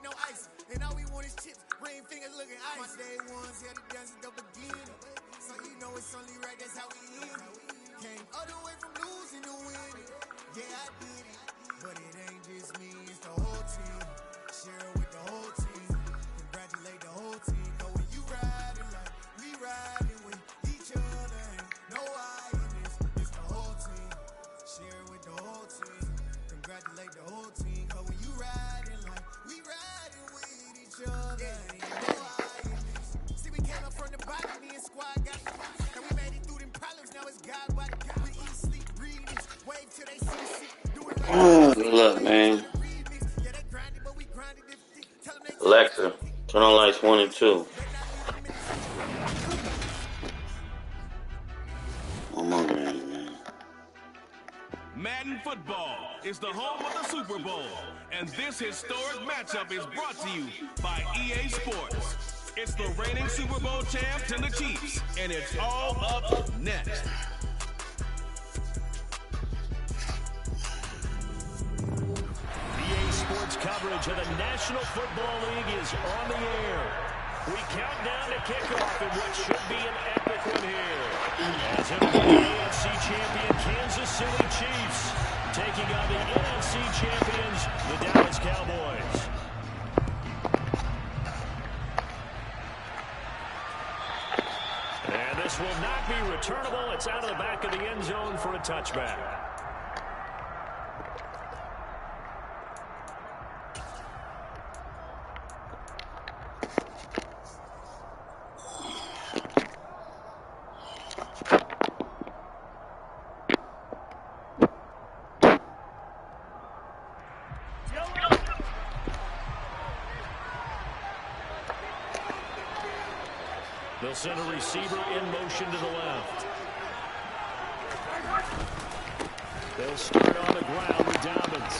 no ice. And all we want is chips, ring fingers looking ice. My day ones here to dance at the beginning. So you know it's only right, that's how we end it. Came all the way from losing to winning. Yeah, I did it. But it ain't just me, it's the whole team. Share it with the whole team. Congratulate the whole team. Cause when you riding like we riding with each other, ain't no I in this. It's the whole team. Share it with the whole team. Congratulate the whole team. Cause when you riding like we riding with each other, ain't no I in this. See, we came up from the bottom, me and squad got the and we made it through them problems. Now it's God by the God. We eat, sleep, breathe this. Wave till they see shit. Do it right. Look, man. Alexa, turn on lights 1 and 2. Oh my God, man. Madden Football is the home of the Super Bowl, and this historic matchup is brought to you by EA Sports. It's the reigning Super Bowl champs and the Chiefs, and it's all up next. Sports coverage of the National Football League is on the air. We count down to kickoff in what should be an epic one here. As it'll be the AFC champion Kansas City Chiefs taking on the NFC champions, the Dallas Cowboys. And this will not be returnable. It's out of the back of the end zone for a touchback. They'll send a receiver in motion to the left. They'll start on the ground with Dobbins.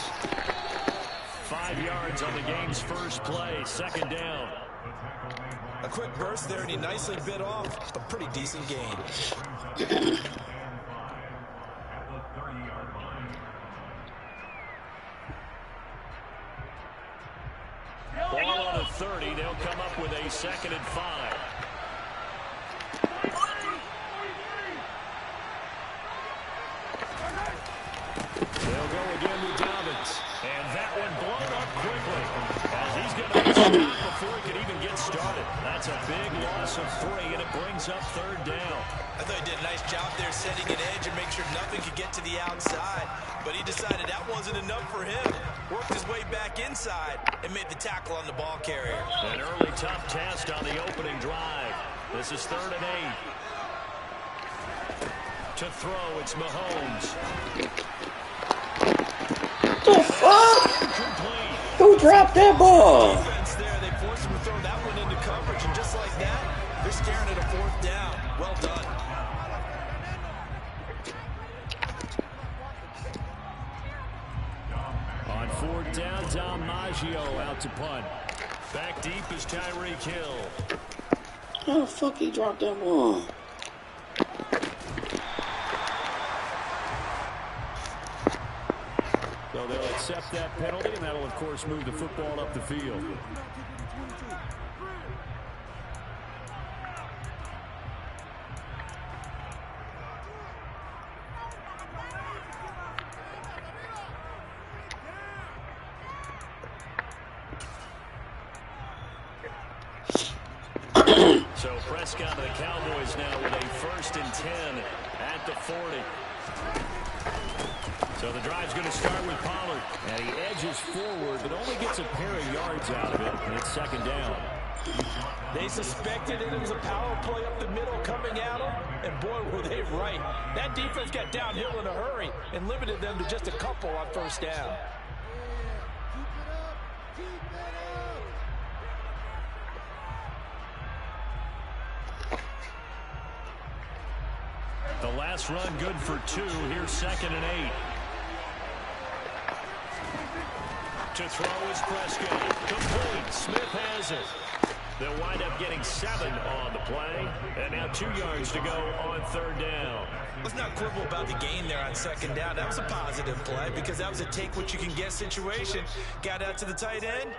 5 yards on the game's first play, second down. A quick burst there, and he nicely bit off a pretty decent gain. Ball on the 30. They'll come up with a 2nd and 5. They'll go again with Dobbins. And that one blown up quickly. As he's going to be stopped before he can even get started. That's a big loss of 3, and it brings up 3rd down. I thought he did a nice job there setting an edge and make sure nothing could get to the outside. But he decided that wasn't enough for him. Worked his way back inside and made the tackle on the ball carrier. An early tough test on the opening drive. This is 3rd and 8. To throw, it's Mahomes. What the fuck? Who dropped that ball? Defense there, they forced him to throw that one into coverage, and just like that, they're staring at a 4th down. Well done. On 4th down, Dom Maggio out to punt. Back deep is Tyreek Hill. How the fuck he dropped that ball? So they'll accept that penalty, and that'll, of course, move the football up the field. So Prescott of the Cowboys now with a 1st and 10 at the 40. So the drive's going to start with Pollard. And he edges forward, but only gets a pair of yards out of it, and it's 2nd down. They suspected it was a power play up the middle coming at them, and boy, were they right. That defense got downhill in a hurry and limited them to just a couple on 1st down. The last run good for 2. Here's 2nd and 8. To throw is Prescott. Complete. Smith has it. They'll wind up getting 7 on the play. And now 2 yards to go on 3rd down. Let's not quibble about the gain there on 2nd down. That was a positive play because that was a take what you can get situation. Got out to the tight end,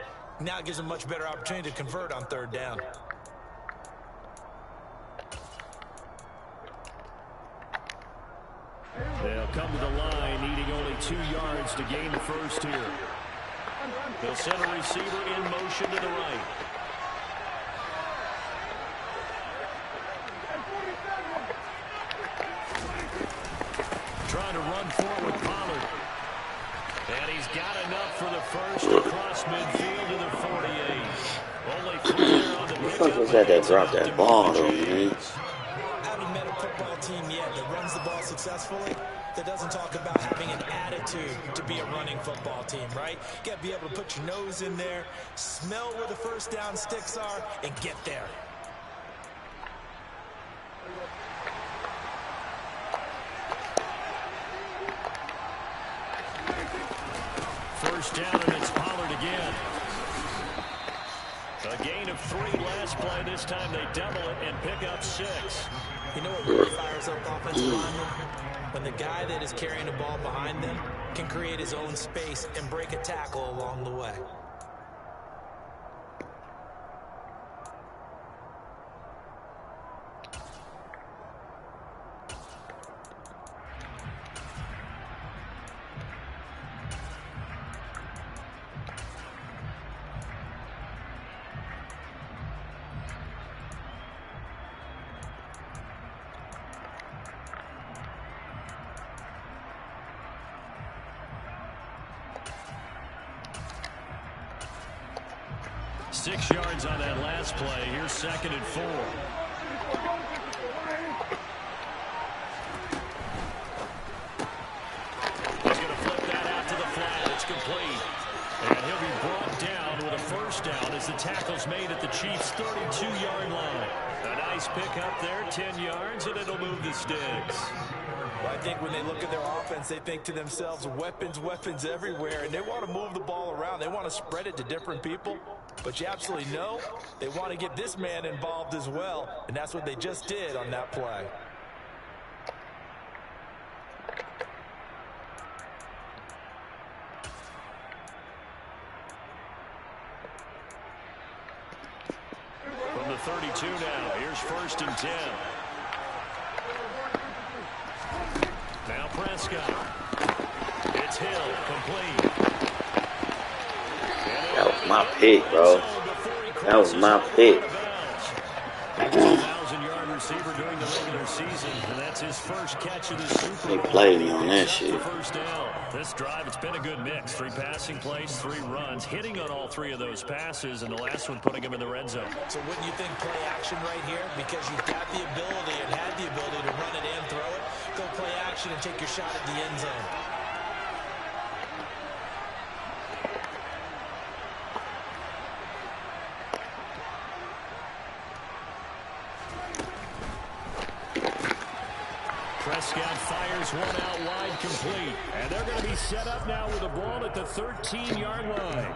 Now it gives them much better opportunity to convert on third down. They'll come to the line, needing only 2 yards to gain the first here. They'll send a receiver in motion to the right. Trying to run forward, Pollard. And he's got enough for the first across midfield to the 48. Only 3 there on the Who the fuck was that dropped that ball, though, man? I haven't met a football team yet that runs the ball successfully that doesn't talk about having an attitude to be a running football team, right? You got to be able to put your nose in there, smell where the first down sticks are, and get there. First down, and it's Pollard again. A gain of 3 last play. This time they double it and pick up 6. You know what really fires up offensive linemen? When the guy that is carrying the ball behind them can create his own space and break a tackle along the way. Six yards on that last play. Here's 2nd and 4. He's going to flip that out to the flat. It's complete. And he'll be brought down with a first down as the tackle's made at the Chiefs' 32-yard line. A nice pickup there, 10 yards, and it'll move the sticks. Well, I think when they look at their offense, they think to themselves, weapons, weapons everywhere, and they want to move the ball around. They want to spread it to different people. But you absolutely know they want to get this man involved as well, and that's what they just did on that play. From the 32 now, here's 1st and 10. Now Prescott. It's Hill, complete. That was my pick, bro. That was my pick. 1,000-yard receiver during the regular season, and that's his first catch of the Super Bowl. They played me on that shit. First down. This drive, it's been a good mix. 3 passing plays, 3 runs, hitting on all 3 of those passes, and the last one putting him in the red zone. So wouldn't you think play action right here? Because you've got the ability and had the ability to run it and throw it. Go play action and take your shot at the end zone. Prescott fires one out wide, complete. And they're going to be set up now with the ball at the 13-yard line.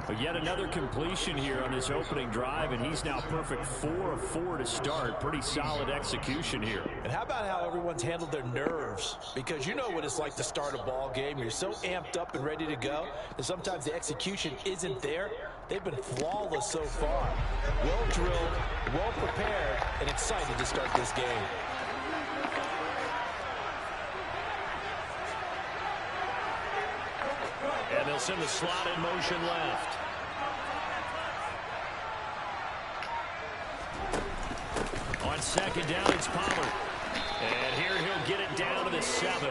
But yet another completion here on his opening drive, and he's now perfect 4 of 4 to start. Pretty solid execution here. And how about how everyone's handled their nerves? Because you know what it's like to start a ball game. You're so amped up and ready to go, and sometimes the execution isn't there. They've been flawless so far. Well drilled, well prepared, and excited to start this game. And they'll send the slot in motion left. On 2nd down, it's Pollard. And here he'll get it down to the 7.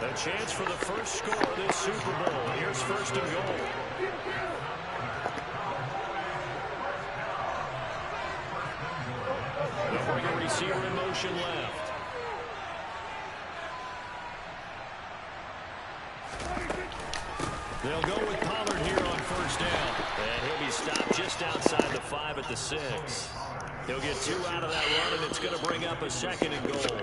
A chance for the first score of this Super Bowl. Here's 1st and goal. They'll bring a receiver in motion left. They'll go with Pollard here on 1st down. And he'll be stopped just outside the 5 at the 6. He'll get 2 out of that run, and it's going to bring up a 2nd and goal.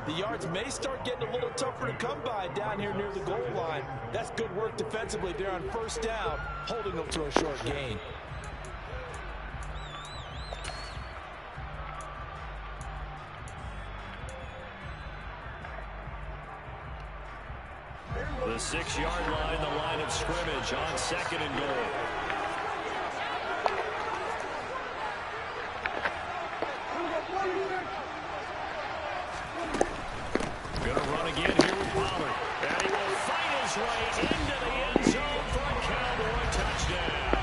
The yards may start getting a little tougher to come by down here near the goal line. That's good work defensively there on 1st down, holding them to a short gain. The 6-yard line, the line of scrimmage on 2nd and goal. his way into the end zone for a Cowboy touchdown.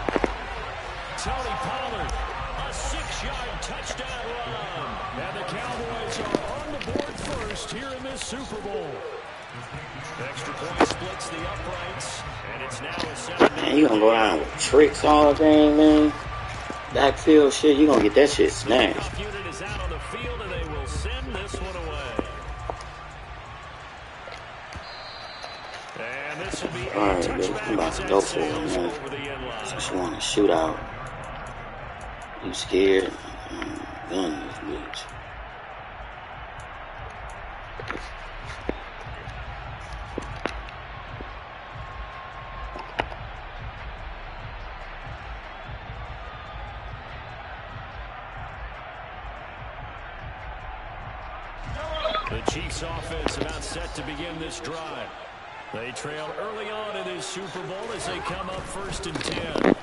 Tony Pollard, a 6-yard touchdown run. And the Cowboys are on the board first here in this Super Bowl. Extra point splits the uprights, and it's now a 7. Man, you gonna go down with tricks all game, man. Backfield shit, you gonna get that shit smashed. Unit is out on the field, and they will send this one away. And this will be a Alright, bitch, touchback I'm about as to that go for it, sails man. over the end line. Since you wanna shoot out, you scared? Gun this bitch. The Chiefs offense about set to begin this drive. They trail early on in this Super Bowl as they come up 1st and 10.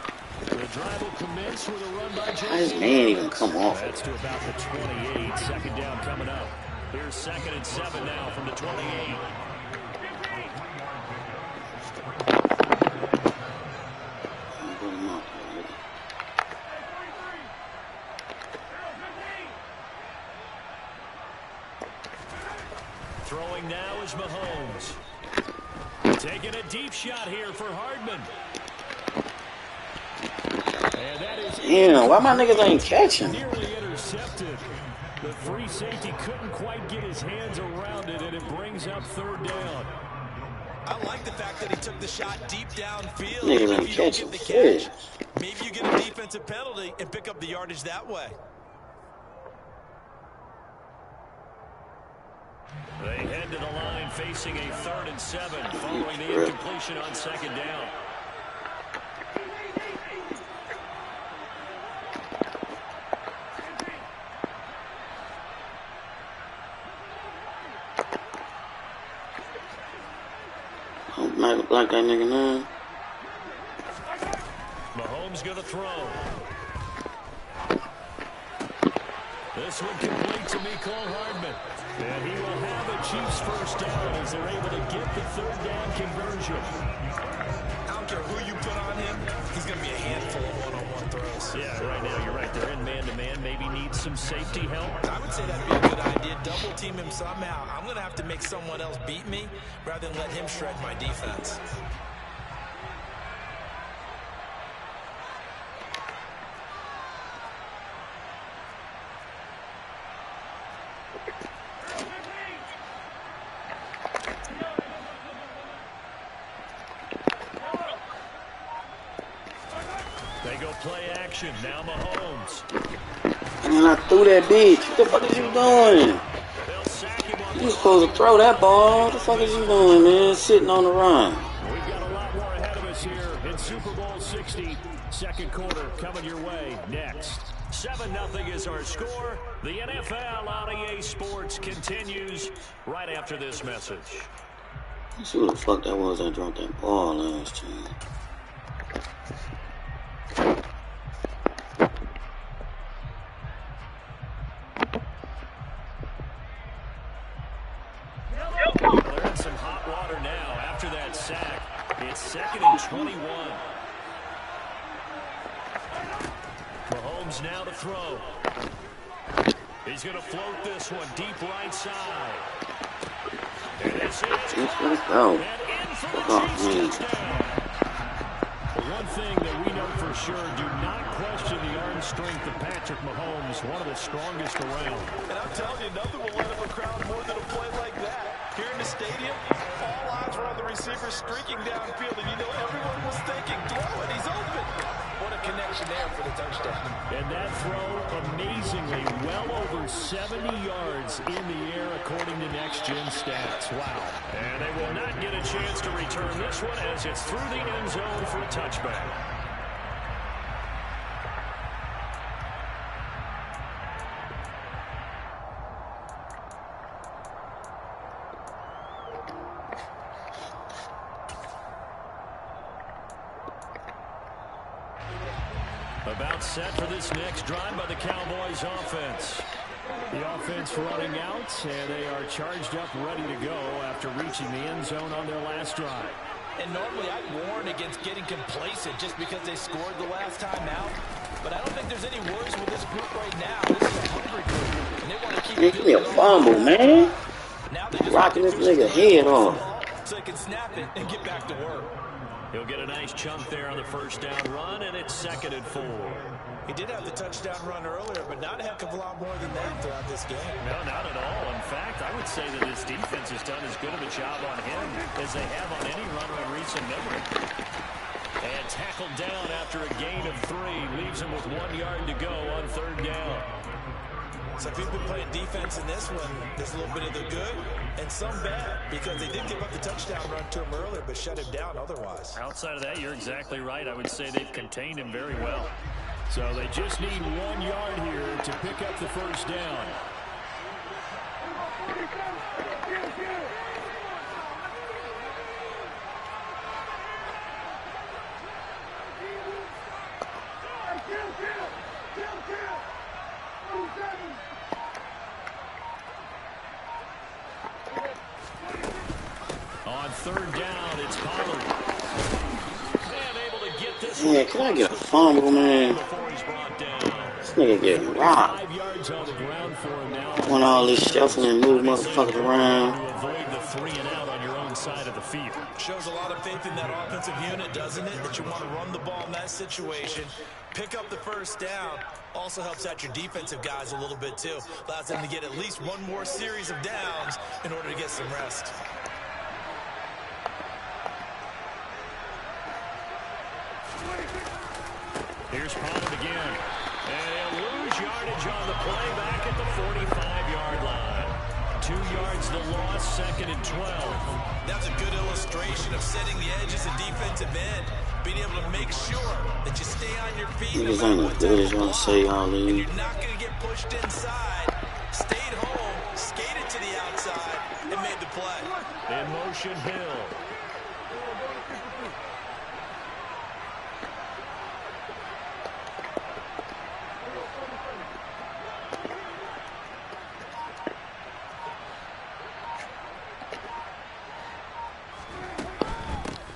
The drive will commence with a run by Joe. How does man even come off? That's to about the 28. 2nd down coming up. Here's 2nd and 7 now from the 28. Throwing now is Mahomes. Taking a deep shot here for Hardman. And that is Damn, why my niggas ain't catching? nearly intercepted. The free safety couldn't quite get his hands around it, and it brings up 3rd down. I like the fact that he took the shot deep downfield. Niggas ain't If you don't catching get the shit. catch, maybe you get a defensive penalty and pick up the yardage that way. They head to the line facing a 3rd and 7 following the incompletion on 2nd down. Might look like that nigga now. Mahomes going to throw. This one complete to Mecole Hardman. And he will have a Chiefs 1st down as they're able to get the 3rd down conversion. I don't care who you put on him, he's going to be a handful of one-on-one throws. Yeah, right now you're right. They're in man-to-man. Maybe needs some safety help. I would say that'd be a good idea. Double team him somehow. I'm going to have to make someone else beat me rather than let him shred my defense. They go play action. Now Mahomes. Man, I threw that bitch. What the fuck is you doing? They'll sack him on You supposed to throw that ball. What the fuck is you doing, man? Sitting on the run. We've got a lot more ahead of us here in Super Bowl 60. 2nd quarter coming your way next. 7-0 is our score. The NFL on EA Sports continues right after this message. Let's see who the fuck that was that dropped that ball last time. They're in some hot water now after that sack. It's 2nd and 21. Mahomes now to throw. He's going to float this one deep right side. And this is Let's go. and in for the Oh, Chiefs man. touchdown. The one thing that we know for sure, do not question the arm strength of Patrick Mahomes, one of the strongest around. And I'm telling you, nothing will light up a crowd more than a play like that. Here in the stadium, all eyes were on the receiver streaking downfield, and you know everyone was thinking, throw it, he's open. What a connection there for the touchdown. And that throw, amazingly, well over 70 yards in the air, according to Next Gen Stats. Wow. And they will not get a chance to return this one as it's through the end zone for a touchback. About set for this next drive by the Cowboys offense. The offense running out, and they are charged up, ready to go after reaching the end zone on their last drive. And normally I'd warn against getting complacent just because they scored the last time out. But I don't think there's any worries with this group right now. This is a hungry group, and they want to keep Man, give me a fumble, man. Now they just Rocking this nigga head off. So they can snap it and get back to work. He'll get a nice chunk there on the first down run, and it's 2nd and 4. He did have the touchdown run earlier, but not a heck of a lot more than that throughout this game. No, not at all. In fact, I would say that this defense has done as good of a job on him as they have on any runner in recent memory. And tackled down after a gain of 3. Leaves him with 1 yard to go on 3rd down. So if you've been playing defense in this one, there's a little bit of the good and some bad, because they did give up the touchdown run to him earlier, but shut him down otherwise. Outside of that, you're exactly right. I would say they've contained him very well. So they just need 1 yard here to pick up the first down. On 3rd down, it's Pollard. And able to get this. Man, can I get a fumble, man? This nigga getting rocked. 5 yards on the ground for him now. Doing all this shuffling and move motherfuckers around. To avoid the 3 and out on your own side of the field. Shows a lot of faith in that offensive unit, doesn't it? That you want to run the ball in that situation. Pick up the first down. Also helps out your defensive guys a little bit, too. Allows them to get at least one more series of downs in order to get some rest. Here's Pollard again. And he'll lose yardage on the play back at the 45-yard line. 2 yards the loss, 2nd and 12. That's a good illustration of setting the edge as a defensive end. Being able to make sure that you stay on your feet. Niggas ain't as good as y'all say y'all And leave. you're not going to get pushed inside. Stayed home, skated to the outside, and made the play. In motion, Hill.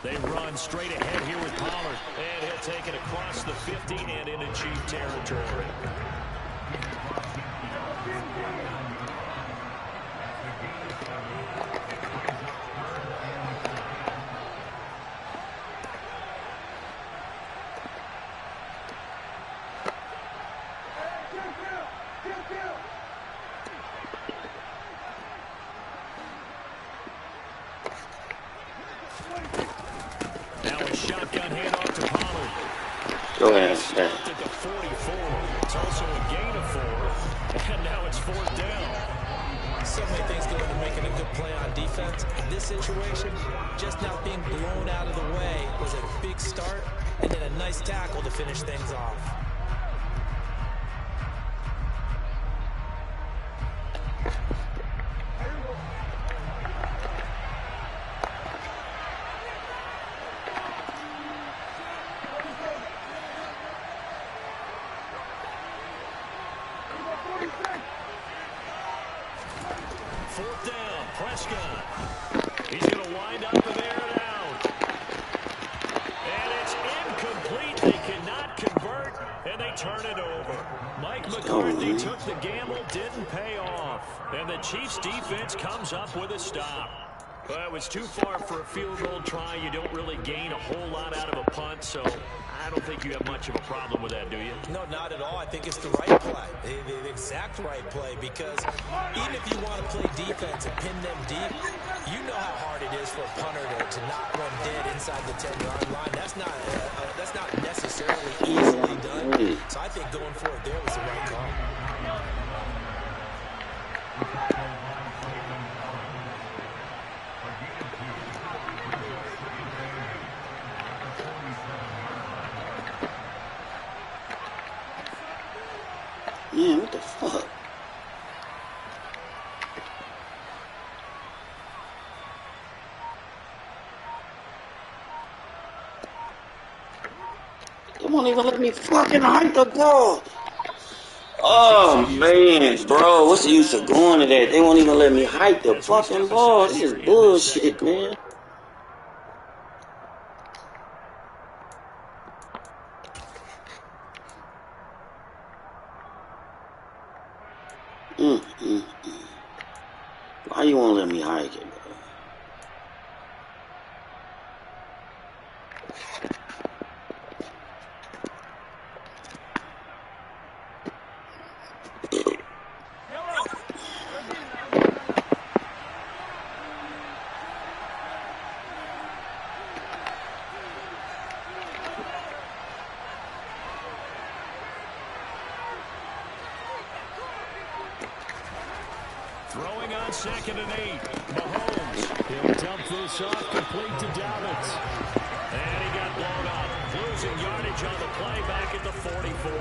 They run straight ahead here with Pollard. And he'll take it across the 50 and into Chief territory. Now a shotgun handoff to Pollard. Go ahead. Stopped at the 44. It's also a gain of 4. And now it's 4th down. So many things go into making a good play on defense. In this situation, just not being blown out of the way was a big start, and then a nice tackle to finish things off. Fourth down, Prescott. He's going to wind up and air it out. And it's incomplete. They cannot convert, and they turn it over. Mike McCarthy took the gamble, didn't pay off. And the Chiefs' defense comes up with a stop. Well, it was too far for a field goal try. You don't really gain a whole lot out of a punt, so I don't think you have much of a problem with that, do you? No, not at all. I think it's the right play, the exact right play, because even if you want to play defense and pin them deep, you know how hard it is for a punter to knock one dead inside the 10-yard line. That's not necessarily easily done. So I think going for it there was the right call. Man, what the fuck? They won't even let me fucking hike the ball. Oh, man, bro. What's the use of going to that? They won't even let me hike the fucking ball. This is bullshit, man. Why you won't let me hike it, bro? Throwing on 2nd and 8. Mahomes. He'll dump this off complete to Dobbins. And he got blown up. Losing yardage on the play back at the 44.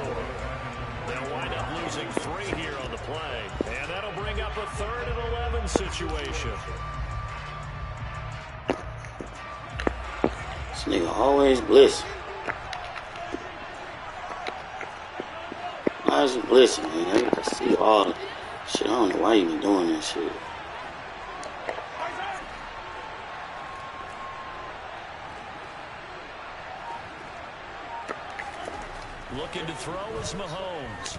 They'll wind up losing 3 here on the play. And that'll bring up a 3rd and 11 situation. This nigga always blitzing. Why is he blitzing, man? I can see all the shit. I don't know why you been doing that shit. Looking to throw is Mahomes.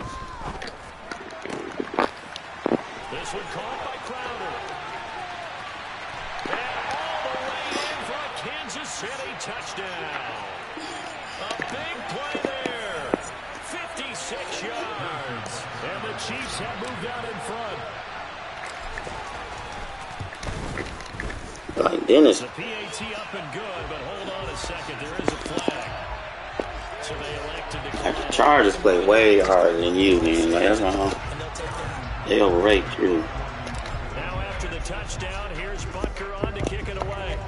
This one caught by Crowder. And all the way in for a Kansas City touchdown. A big play there. 56 yards. And the Chiefs have moved out in front. Like Dennis. The PAT up and good, but hold on a second. There is a flag. So they elect to declare. Like the Chargers play way harder than you, man. Like, that's wrong. They overrate you. Now after the touchdown, here's Butker on to kick it away.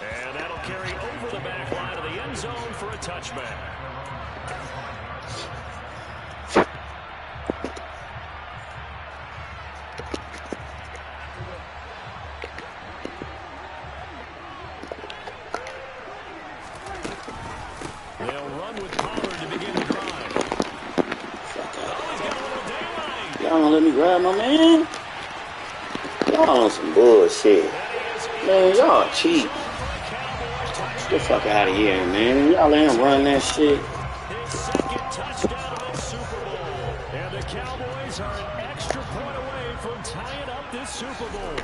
And that'll carry over the back line of the end zone for a touchback. They'll run with Pollard to begin the drive. Y'all gonna let me grab my man? Y'all on some bullshit. Man, y'all cheap. Get the fuck out of here, man. Y'all let him run that shit. His second touchdown of the Super Bowl. And the Cowboys are an extra point away from tying up this Super Bowl.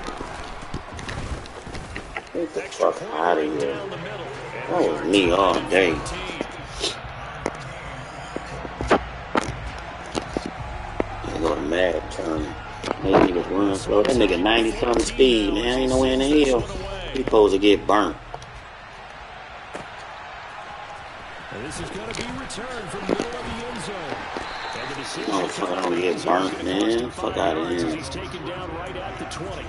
Get the fuck out of here. That was me all day. They go to Mad turn. They niggas run slow. That nigga 90-something speed, man. Ain't nowhere in the hill. He supposed to get burnt. And this is going to be returned from the middle of the end zone. And the decision Oh, fuck, I don't get burnt, man. Fuck out of here. He's taken down right at the 20.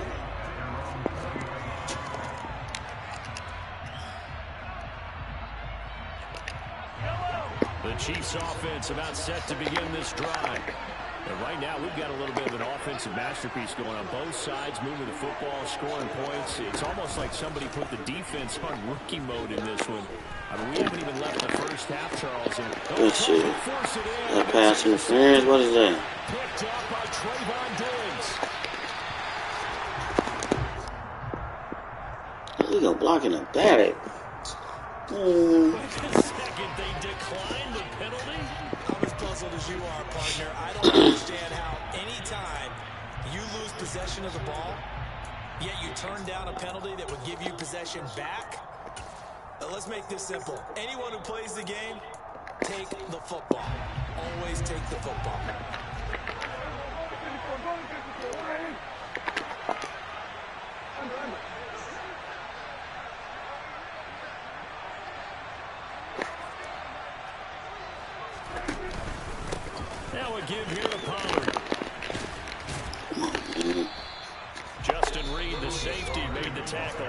The Chiefs offense about set to begin this drive. And right now, we've got a little bit of an offensive masterpiece going on both sides, moving the football, scoring points. It's almost like somebody put the defense on rookie mode in this one. I mean, we haven't even left the first half, Charles. And Good shit. That pass interference, what is that? Picked up by Trayvon Diggs. He gonna block in the back. Second, they declined the penalty. I'm as puzzled as you are, partner. I don't understand how any time you lose possession of the ball, yet you turn down a penalty that would give you possession back. Let's make this simple. Anyone who plays the game, take the football. Always take the football. Now a give here to Pollard. Justin Reed, the safety, made the tackle.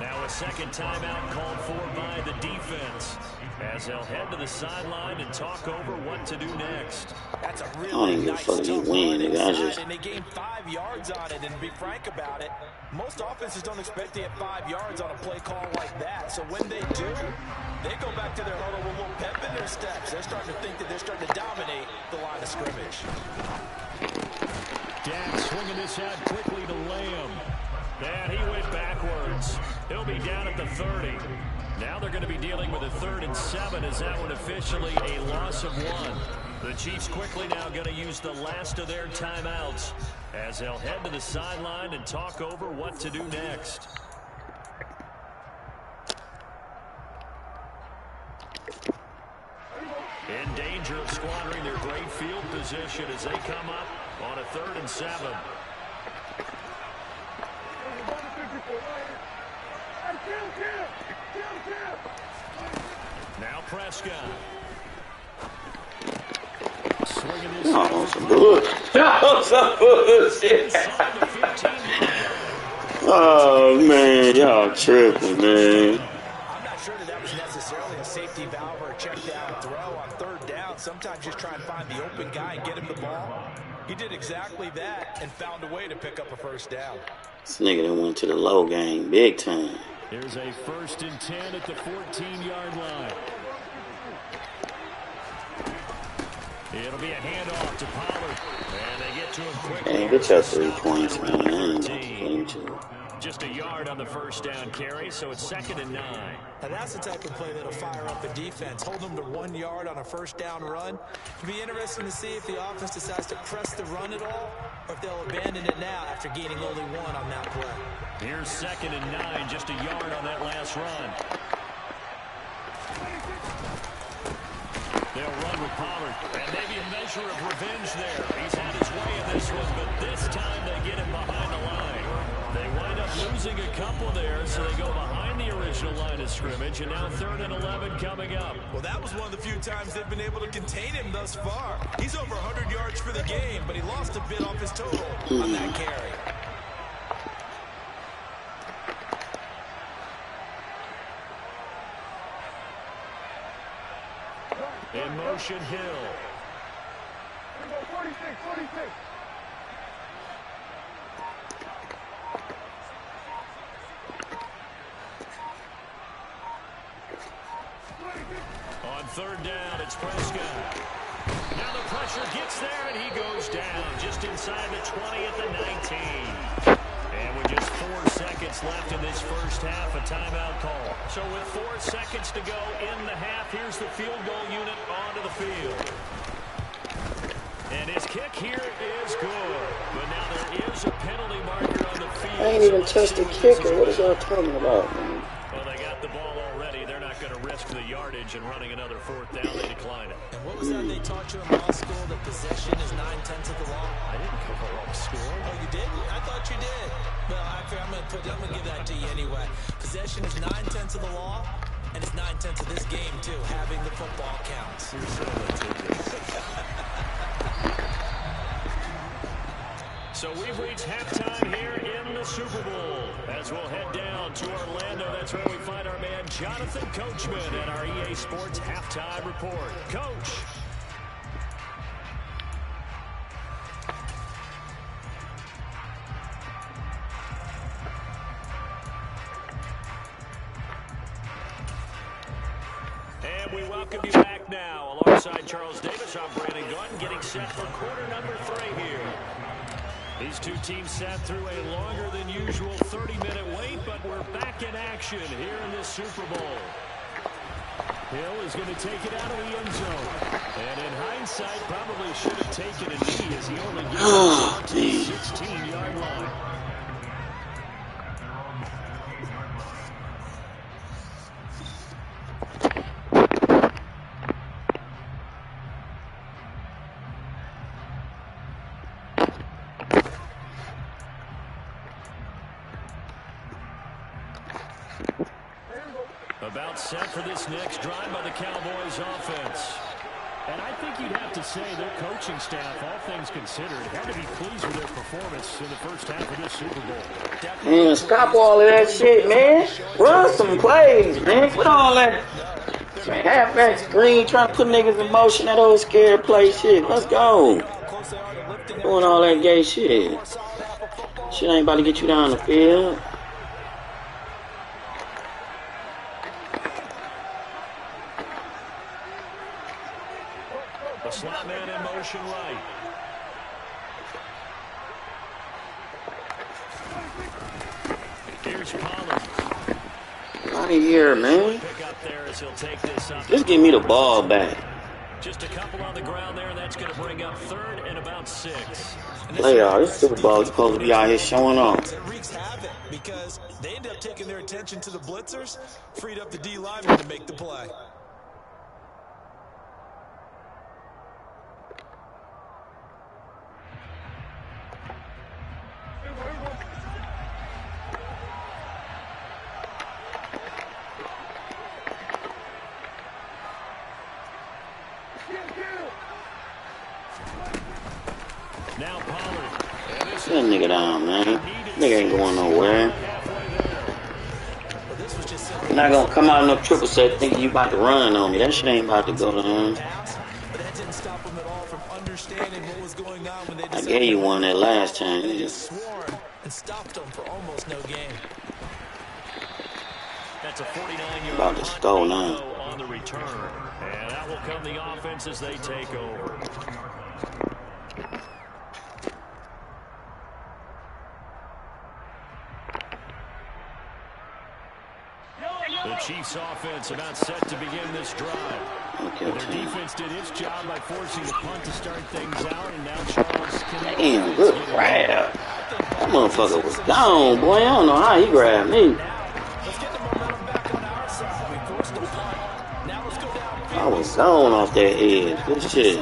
Now a second timeout called for by the defense as they'll head to the sideline and talk over what to do next. That's a I really don't even nice fucking win, nigga. I just... and they gained 5 yards on it. And to be frank about it, most offenses don't expect to get 5 yards on a play call like that. So when they do, they go back to their huddle with a little pep in their steps. They're starting to think that they're starting to dominate the line of scrimmage. Dak swinging this out quickly to Lamb. And he went backwards. He'll be down at the 30. Now they're going to be dealing with a 3rd and 7 as that one officially a loss of 1. The Chiefs quickly now going to use the last of their timeouts as they'll head to the sideline and talk over what to do next. In danger of squandering their great field position as they come up on a 3rd and 7. Now Prescott. Swinging this. Oh, some bullshit. Oh, some bullshit. Oh, man. Y'all tripping, man. I'm not sure that was necessarily a safety valve or a check down throw on 3rd down. Sometimes just try and find the open guy and get him the ball. He did exactly that and found a way to pick up a 1st down. This nigga done went to the low game big time. Here's a 1st and 10 at the 14-yard line. It'll be a handoff to Pollard. And they get to him quickly. Hey, get your 3 points, man. I ain't going to. Just a yard on the 1st down carry, so it's 2nd and 9. And that's the type of play that'll fire up a defense. Hold them to 1 yard on a 1st down run. It'll be interesting to see if the offense decides to press the run at all, or if they'll abandon it now after gaining only 1 on that play. Here's 2nd and 9, just a yard on that last run. They'll run with Pollard, and maybe a measure of revenge there. He's had his way in this one, but this time they get him behind the line. They wind up losing a couple there, so they go behind the original line of scrimmage, and now 3rd and 11 coming up. Well, that was one of the few times they've been able to contain him thus far. He's over 100 yards for the game, but he lost a bit off his total on that carry. In motion, Hill. 46. On 3rd down, it's Prescott. Now the pressure gets there, and he goes down just inside the 20 at the 19. And with just 4 seconds left in this 1st half, a timeout call. So with 4 seconds to go in the half, here's the field goal unit onto the field. And his kick here is good. But now there is a penalty marker on the field. I ain't even touched the kicker. What is y'all talking about, man? Well, they got the ball already. They're not going to risk the yardage and running another 4th down. They decline it. And what was that they taught you in law school, that possession is 9/10 of the law? I didn't cover law school. Oh, you did? I thought you did. Well, I'm going to give that to you anyway. Possession is 9/10 of the law, and it's 9/10 of this game, too. Having the football counts. You're so ridiculous. So we've reached halftime here in the Super Bowl. As we'll head down to Orlando, that's where we find our man Jonathan Coachman at our EA Sports Halftime Report. Coach. And we welcome you back now. Alongside Charles Davis, I'm Brandon Gaunt, getting set for quarter number 3 here. These two teams sat through a longer than usual 30-minute wait, but we're back in action here in this Super Bowl. Hill is going to take it out of the end zone. And in hindsight, probably should have taken a knee as he only gets to the 16-yard line. About set for this next drive by the Cowboys offense. And I think you'd have to say their coaching staff, all things considered, had to be pleased with their performance in the first half of this Super Bowl. Man, stop all of that shit, man. Run some plays, man. Put all that halfback screen, trying to put niggas in motion, that old scared play shit. Let's go. Doing all that gay shit. Shit ain't about to get you down the field. The slot man in motion right. Here's Pollard. out of here, man. Just give me the ball back. Just a couple on the ground there, and that's going to bring up 3rd and about 6. Playoff, this Super Bowl, you're supposed to be out here showing off. It wreaks havoc because they end up taking their attention to the blitzers, freed up the D lineman to make the play. Now Pollard. Sit that nigga down, man. Nigga ain't going nowhere. You're not gonna come out in no triple set thinking you about to run on me. That shit ain't about to go to him. I gave you one that last time. You just and stopped them for almost no gain. That's a 49-yard about to score now. on the return. And that will come the offense as they take over. The Chiefs offense about set to begin this drive. Okay, Their defense did its job by forcing the punt to start things out, and now Charles can... damn, good grab. That motherfucker was gone, boy. I don't know how he grabbed me. I was gone off that edge. Good shit.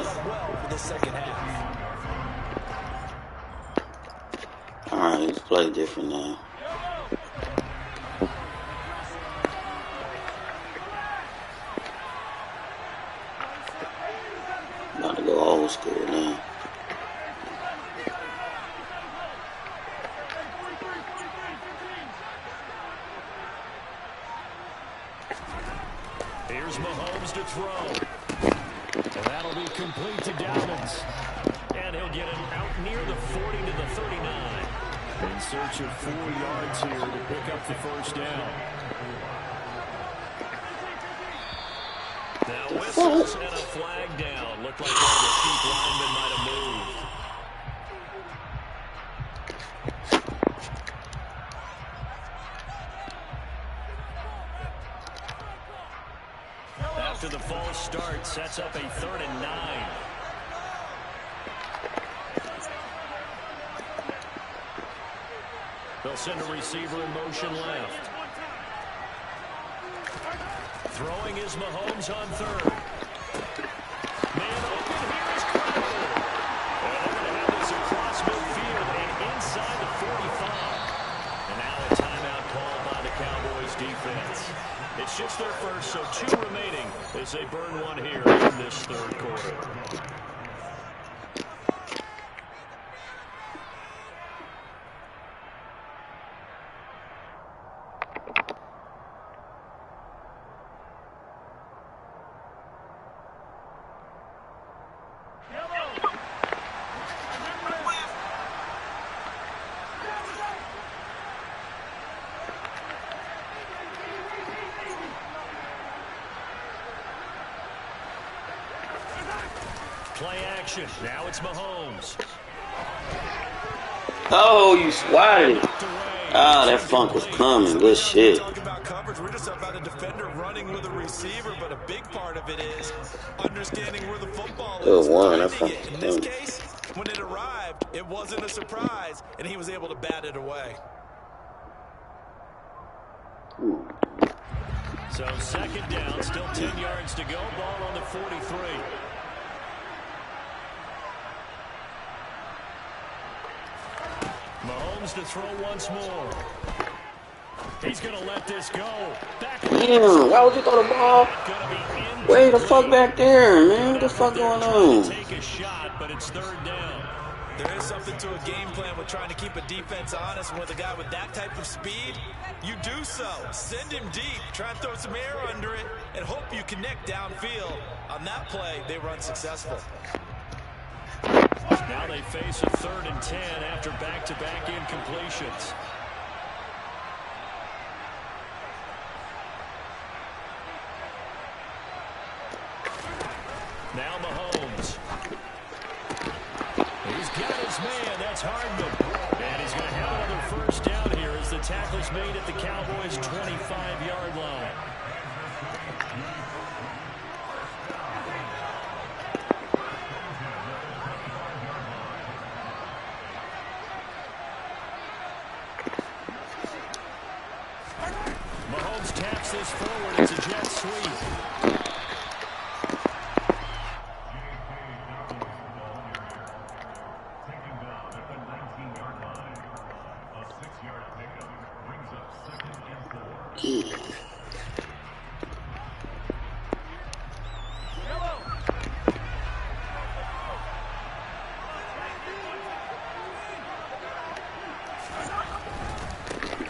Alright, let's play different now. About to go old school now. Here's Mahomes to throw. And that'll be complete to Dobbins. And he'll get him out near the 40 to the 39. In search of 4 yards here to pick up the first down. Now whistles and a flag down. Looked like one of the chief linemen might have moved. After the false start, sets up a 3rd and 9. They'll send a receiver in motion left. Throwing is Mahomes on 3rd. Man open, here is Crowder. And they're going to have this across midfield and inside the 45. And now a timeout called by the Cowboys defense. It's just their first, so 2 remaining as they burn one here in this 3rd quarter. Play action. Now it's Mahomes. Oh, you swatted it. Ah, that funk was coming. Good shit. Talk about coverage. We're just about a defender running with a receiver, but a big part of it is understanding where the football is. Good one. That funk In was this coming. case, when it arrived, it wasn't a surprise, and he was able to bat it away. So 2nd down, still 10 yards to go. Ball on the 43. Mahomes to throw once more. He's going to let this go. Damn, why would you throw the ball way the fuck back there, man? What the fuck going on? Take a shot, but it's 3rd down. There is something to a game plan with trying to keep a defense honest. And with a guy with that type of speed, you do so. Send him deep. Try and throw some air under it and hope you connect downfield. On that play, they were unsuccessful. Now they face a 3rd and 10 after back-to-back incompletions. Now Mahomes. He's got his man. That's Hardman. And he's going to have another first down here as the tackle's made at the Cowboys' 25-yard line. this forward. It's a jet sweep.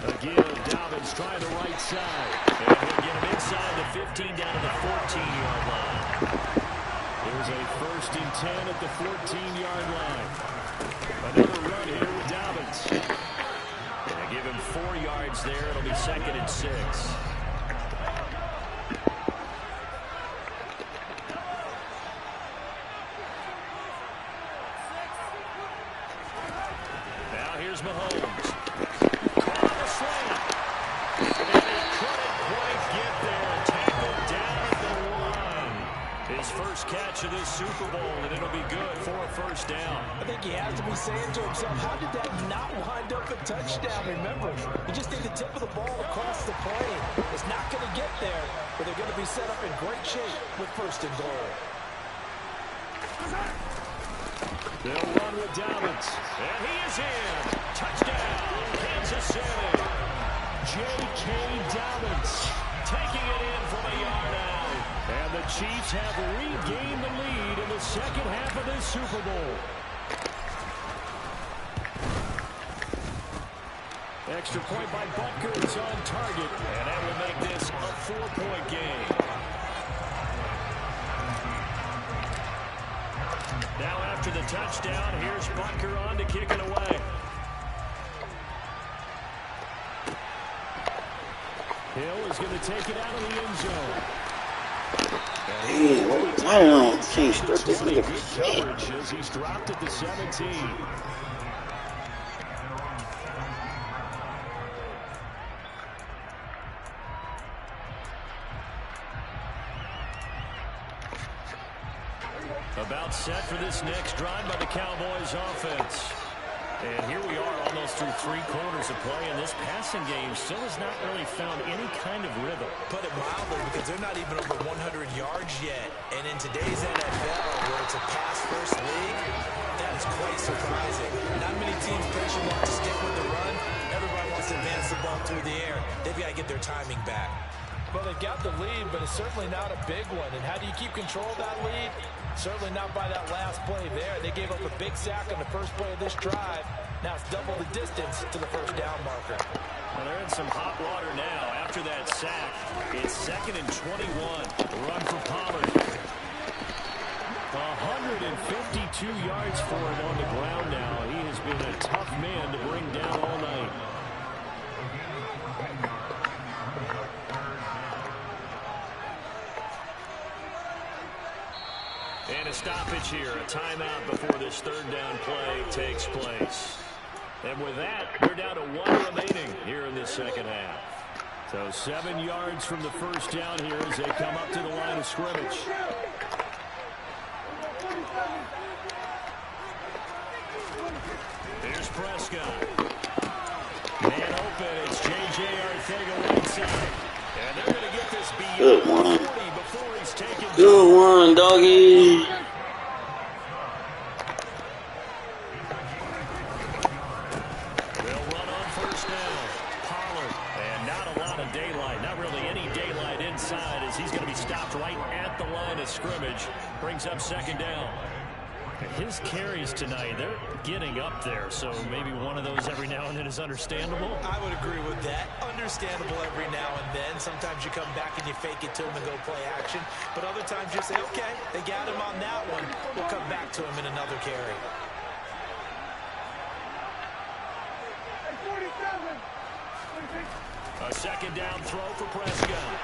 Again, Dobbins trying the right side. And he'll get him inside the 15 down to the 14-yard line. There's a 1st and 10 at the 14-yard line. Another run here with Dobbins. Gonna give him 4 yards there. It'll be 2nd and 6. Now here's Mahomes. His first catch of this Super Bowl, and it'll be good for a 1st down. I think he has to be saying to himself, how did that not wind up a touchdown? Remember, you just need the tip of the ball across the plane. It's not going to get there, but they're going to be set up in great shape with 1st and goal. They'll run with Dobbins, and he is in. Touchdown, Kansas City. J.K. Dobbins taking it in from a yard out. And the Chiefs have regained the lead in the 2nd half of this Super Bowl. Extra point by Butker is on target, and that will make this a 4-point game. Now after the touchdown, here's Butker on to kick it away. Hill is going to take it out of the end zone. Hey, what are we planning on? Can't strip this nigga for coverage as he's dropped at the 17. About set for this next drive by the Cowboys offense. And here we are almost through 3 quarters of play, and this passing game still has not really found any kind of rhythm. Put it mildly, because they're not even over 100 yards yet. And in today's NFL, where it's a pass-first league, that is quite surprising. Not many teams patient enough to stick with the run. Everybody wants to advance the ball through the air. They've got to get their timing back. Well, they've got the lead, but it's certainly not a big one. And how do you keep control of that lead? Certainly not by that last play there. They gave up a big sack on the first play of this drive. Now it's double the distance to the 1st down marker. Well, they're in some hot water now. After that sack, it's 2nd and 21. The run for Pollard. 152 yards for him on the ground now. He has been a tough man to bring down all night. And a stoppage here, a timeout before this 3rd down play takes place. And with that, they're down to 1 remaining here in this 2nd half. So 7 yards from the 1st down here as they come up to the line of scrimmage. Here's Prescott. Man open, it's J.J. Arcega right side. And they're going to get this beyond 40 before he's taken. Good one, doggy. They'll run on 1st down. Pollard. And not a lot of daylight. Not really any daylight inside as he's going to be stopped right at the line of scrimmage. Brings up 2nd down. His carries tonight, they're getting up there, so maybe one of those every now and then is understandable. I would agree with that. Understandable every now and then. Sometimes you come back and you fake it to him and go play action. But other times you say, okay, they got him on that one. We'll come back to him in another carry. A 2nd down throw for Prescott.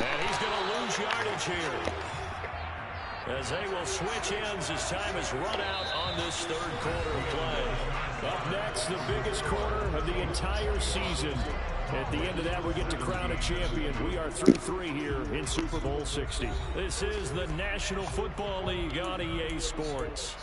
And he's going to lose yardage here, as they will switch ends as time is run out on this 3rd quarter of play. Up next, the biggest quarter of the entire season. At the end of that, we get to crown a champion. We are through 3 here in Super Bowl 60. This is the National Football League on EA Sports.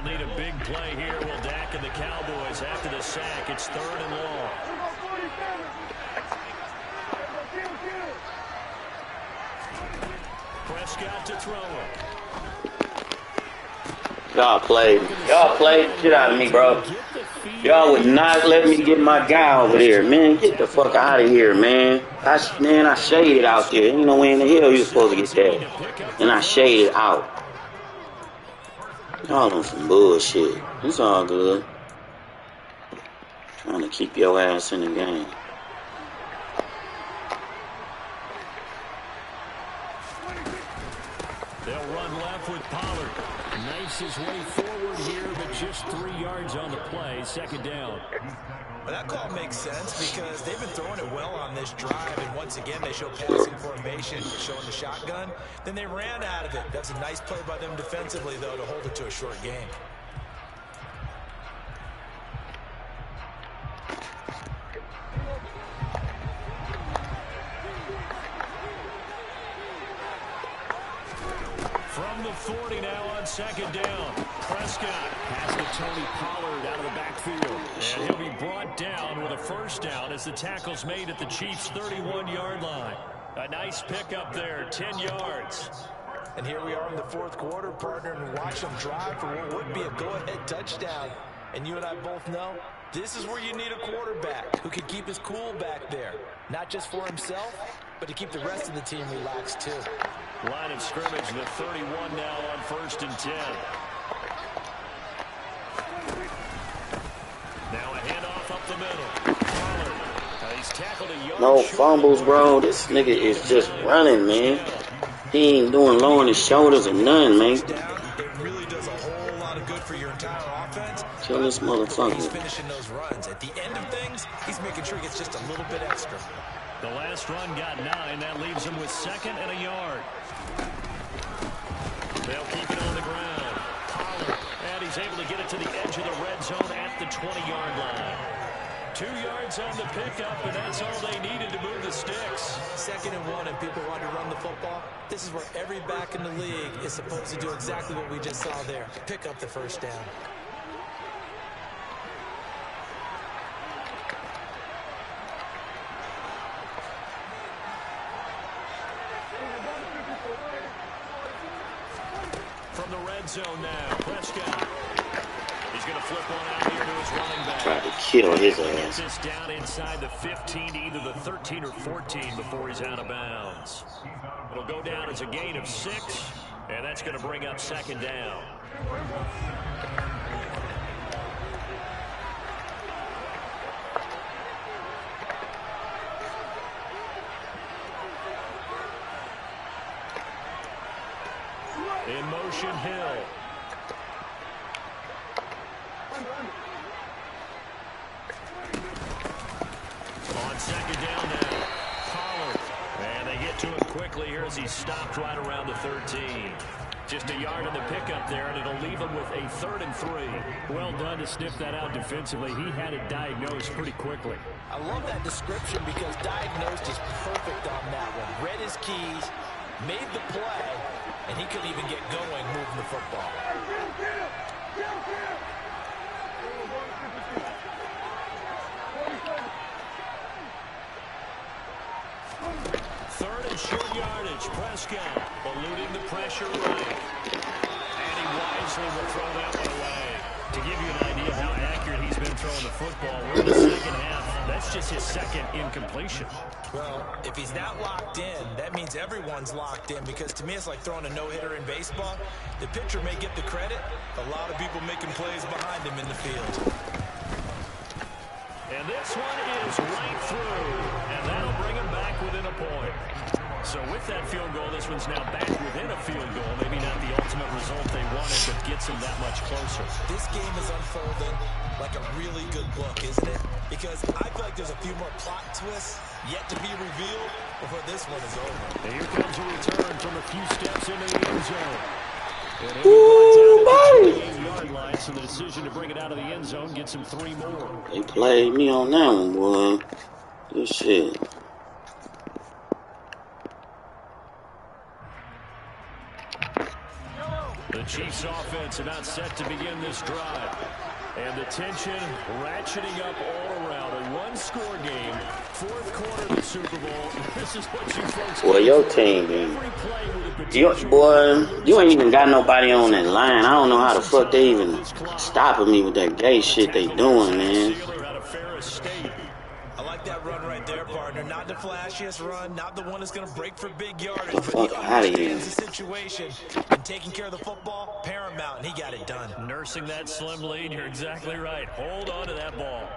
need a big play here. Will Dak and the Cowboys after the sack. It's 3rd and long. Prescott to throw it. Y'all played the shit out of me, bro. Y'all would not let me get my guy over there, man. Get the fuck out of here, man. I shaded out there. You know when the hell you supposed to get that? And I shaded out. Y'all on some bullshit. It's all good. Trying to keep your ass in the game. They'll run left with Pollard. Knifes his way forward here, but just 3 yards on the play. 2nd down. Well, that call makes sense because they've been throwing it well on this drive, and once again they show passing formation, showing the shotgun. Then they ran out of it. That's a nice play by them defensively, though, to hold it to a short game. From the 40 now on 2nd down. Prescott pass to Tony Pollard out of the backfield. And he'll be brought down with a 1st down as the tackle's made at the Chiefs' 31-yard line. A nice pickup there, 10 yards. And here we are in the 4th quarter, partner, and watch them drive for what would be a go-ahead touchdown. And you and I both know this is where you need a quarterback who can keep his cool back there. Not just for himself, but to keep the rest of the team relaxed, too. Line of scrimmage, the 31 now on 1st and 10. Now a handoff up the middle. Pollard. He's tackled a yard. No fumbles, bro. This nigga is just running, man. He ain't doing lowering his shoulders or nothing, man. It really does a whole lot of good for your entire offense. Kill this motherfucker. He's finishing those runs. At the end of things, he's making sure he gets just a little bit extra. The last run got 9. That leaves him with 2nd and a yard. They'll keep it on the ground. Pollard, and he's able to get it to the edge of the red zone at the 20-yard line. 2 yards on the pickup, and that's all they needed to move the sticks. 2nd and 1, and people want to run the football. This is where every back in the league is supposed to do exactly what we just saw there. Pick up the 1st down. From the red zone now, Prescott. He's going to flip one out here to his running back. Tried to kill his ass. Gets this down inside the 15 to either the 13 or 14 before he's out of bounds. It'll go down as a gain of 6, and that's going to bring up 2nd down. In motion, Hill. On 2nd down now, Pollard. And they get to him quickly here as he's stopped right around the 13. Just a yard on the pickup there, and it'll leave him with a 3rd and 3. Well done to sniff that out defensively. He had it diagnosed pretty quickly. I love that description because diagnosed is perfect on that one. Read his keys, made the play, and he couldn't even get going moving the football. 3rd and short yardage. Prescott eluding the pressure right. And he wisely will throw that one away. To give you an idea of how accurate he's been throwing the football, we're in the 2nd half. That's just his 2nd incompletion. Well, if he's not locked in, that means everyone's locked in because to me it's like throwing a no-hitter in baseball. The pitcher may get the credit, a lot of people making plays behind him in the field. And this one is right through, and that'll bring him back within a point. So with that field goal, this one's now back within a field goal. Maybe not the ultimate result they wanted, but gets them that much closer. This game is unfolding like a really good book, isn't it? Because I feel like there's a few more plot twists yet to be revealed before this one is over. And here comes a return from a few steps into the end zone. Ooh, buddy! Yard line, so the decision to bring it out of the end zone gets him 3 more. They played me on that one, boy. Good shit. The Chiefs offense about set to begin this drive. And the tension ratcheting up all around. A one-score game, fourth quarter of the Super Bowl. This is what you folks Well, your team, you ain't even got nobody on that line. I don't know how the fuck they even stopping me with that gay shit they doing, man. I like that run right there, partner. Not the flashiest run, not the one that's going to break for big yardage, but he understands the situation. And taking care of the football, paramount, and he got it done. Nursing that slim lead, you're exactly right. Hold on to that ball.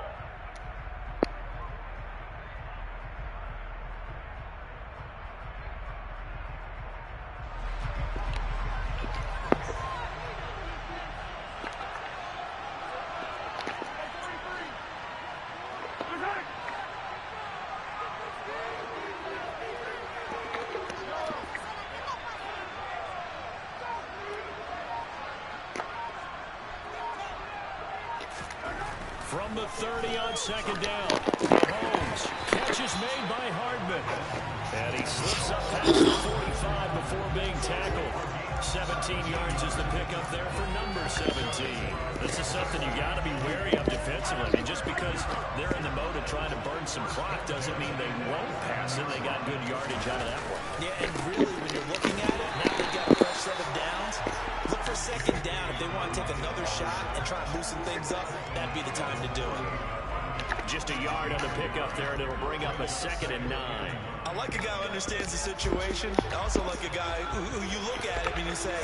From the 30 on second down, Mahomes. Catch is made by Hardman. And he slips up past the 45 before being tackled. 17 yards is the pickup there for number 17. This is something you got to be wary of defensively. I mean, just because they're in the mode of trying to burn some clock doesn't mean they won't pass it. They got good yardage out of that one. Yeah, and really, when you're looking at it, now they've got a fresh set of downs. Look for second down. If they want to take another shot and try and loosen things up, that'd be the time to do it. Just a yard on the pickup there, and it'll bring up a 2nd and 9. I like a guy who understands the situation. I also like a guy who you look at him and you say,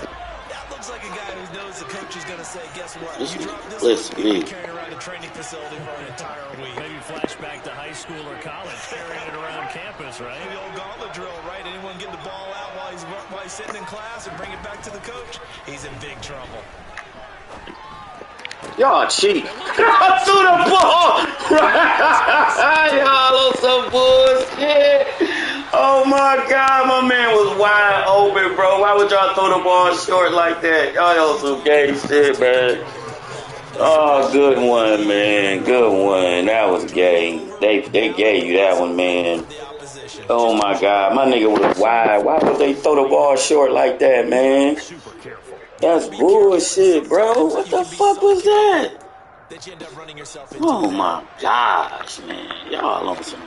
that looks like a guy who knows the coach is going to say, guess what? You drop this one, you'll be carrying around the training facility for an entire week. Maybe flashback to high school or college, carrying it around campus, right? The old gauntlet drill, right? Anyone get the ball out while he's sitting in class and bring it back to the coach? He's in big trouble. Y'all cheat. Threw the ball. Y'all on some bullshit. Oh my God, my man was wide open, bro. Why would y'all throw the ball short like that? Y'all on some gay shit, man. Oh, good one, man. Good one. That was gay. They gave you that one, man. Oh my God, my nigga was wide. Why would they throw the ball short like that, man? That's bullshit, bro. What the fuck was that? Oh my gosh, man. Y'all on some.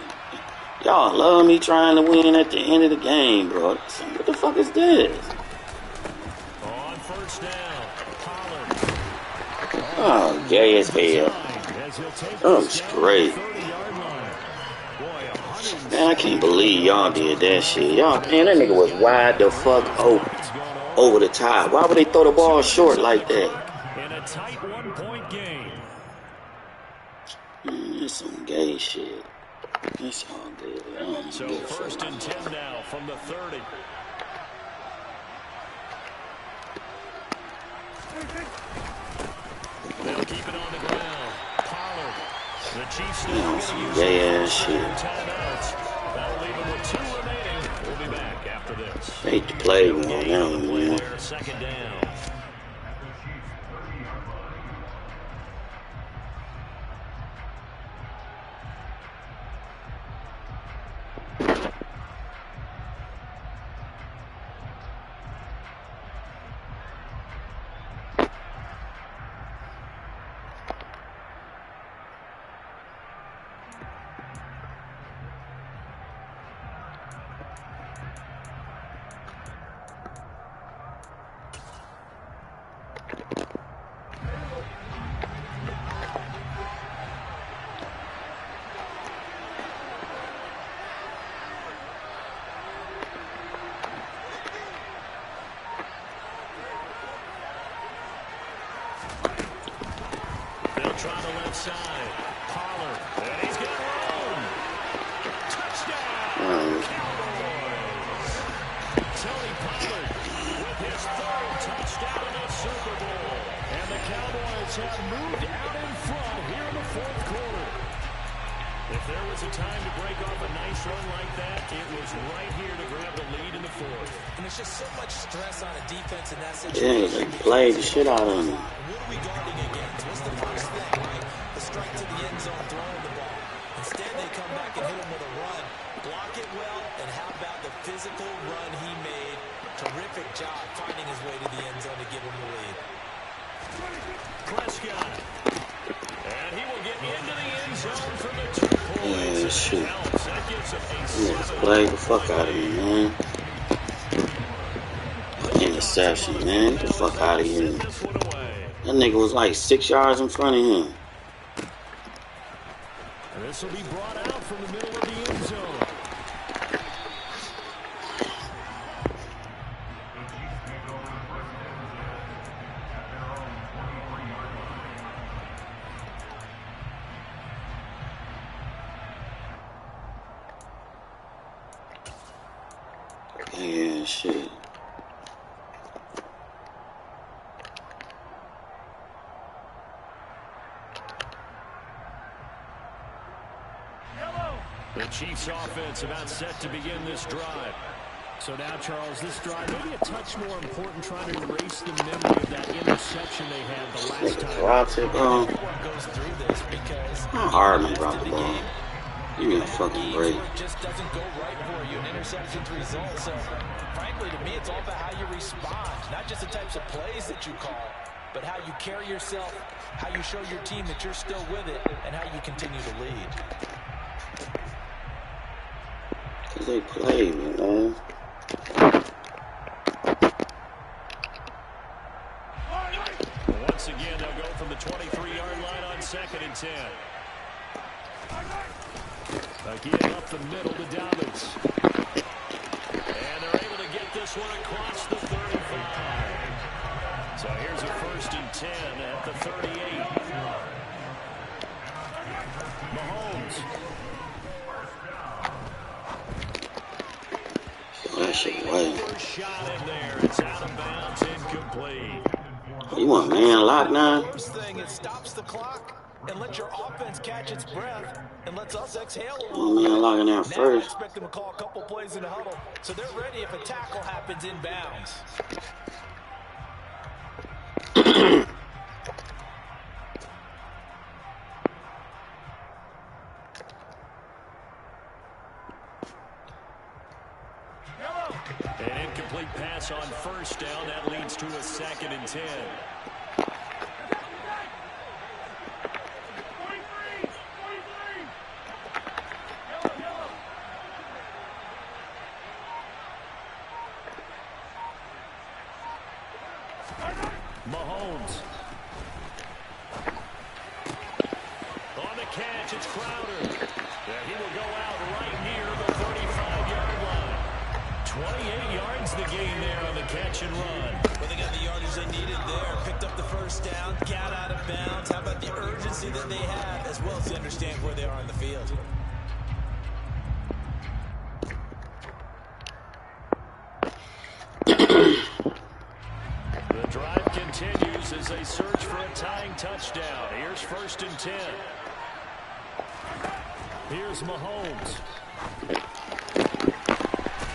Y'all love me trying to win at the end of the game, bro. What the fuck is this? On first down, Pollard. Oh, gay as hell. That was great. Man, I can't believe y'all did that shit. Y'all, man, that nigga was wide the fuck open. Over the top. Why would they throw the ball short like that? In a tight 1-point game. That's some gay shit. It's all good. So first and 10 now from the 30. They'll keep it on the ground. Pollard. The Chiefs still going to use gay ass shit. Timeouts. That'll leave them with 2 remaining. We'll be back after this. Hate to play with me, man. Second down. Try the left side. Pollard. And he's got room. Touchdown. Cowboys. Tony Pollard with his 3rd touchdown in the Super Bowl. And the Cowboys have moved out in front here in the 4th quarter. If there was a time to break off a nice run like that, it was right here to grab the lead in the 4th. And there's just so much stress on a defense in that situation. Yeah, they played the shit out of them. What are we guarding against? What's the first thing, right? The strike to the end zone, throwing the ball. Instead, they come back and hit him with a run. Block it well, and how about the physical run he made? Terrific job finding his way to the end zone to give him the lead. Prescott. And he will get into the end zone for the 2 points. Yeah, shit. That gives him a Niggas 7. play the fuck out of me, man. Interception, man. Get the fuck out of here. That nigga was like 6 yards in front of him. And this will be brought out from the middle of the end zone. Yeah, shit. The Chiefs offense about set to begin this drive. So now, Charles, this drive maybe a touch more important, trying to erase the memory of that interception they had the last time. Dropped it, bro. Everyone goes through this because How hard man dropped the ball? Give me a fucking break. it just doesn't go right for you. An interception's result. So, frankly, to me, it's all about how you respond. Not just the types of plays that you call, but how you carry yourself, how you show your team that you're still with it, and how you continue to lead. Cause they play me, man. Once again, they'll go from the 23-yard line on 2nd and 10. Again, up the middle to Dobbins. And they're able to get this one across the 35. So here's a 1st and 10 at the 38. Mahomes. That shit away. First shot in there. It's out of bounds, incomplete. You want man lock now? First thing, it stops the clock and lets your offense catch its breath and lets us exhale a Oh, little man bit. locking out Now I first. expect them to call a couple plays in the huddle, so they're ready if a tackle happens in bounds. An incomplete pass on 1st down. That leads to a 2nd and 10. Mahomes. On the catch, it's Crowder. Yeah, he will go out right near the 35-yard line. 28 yards the gain there on the catch and run. Well, they got the yardage they needed there. Picked up the 1st down, got out of bounds. How about the urgency that they have, as well as they understand where they are on the field? The drive continues as they search for a tying touchdown. Here's 1st and 10. Here's Mahomes.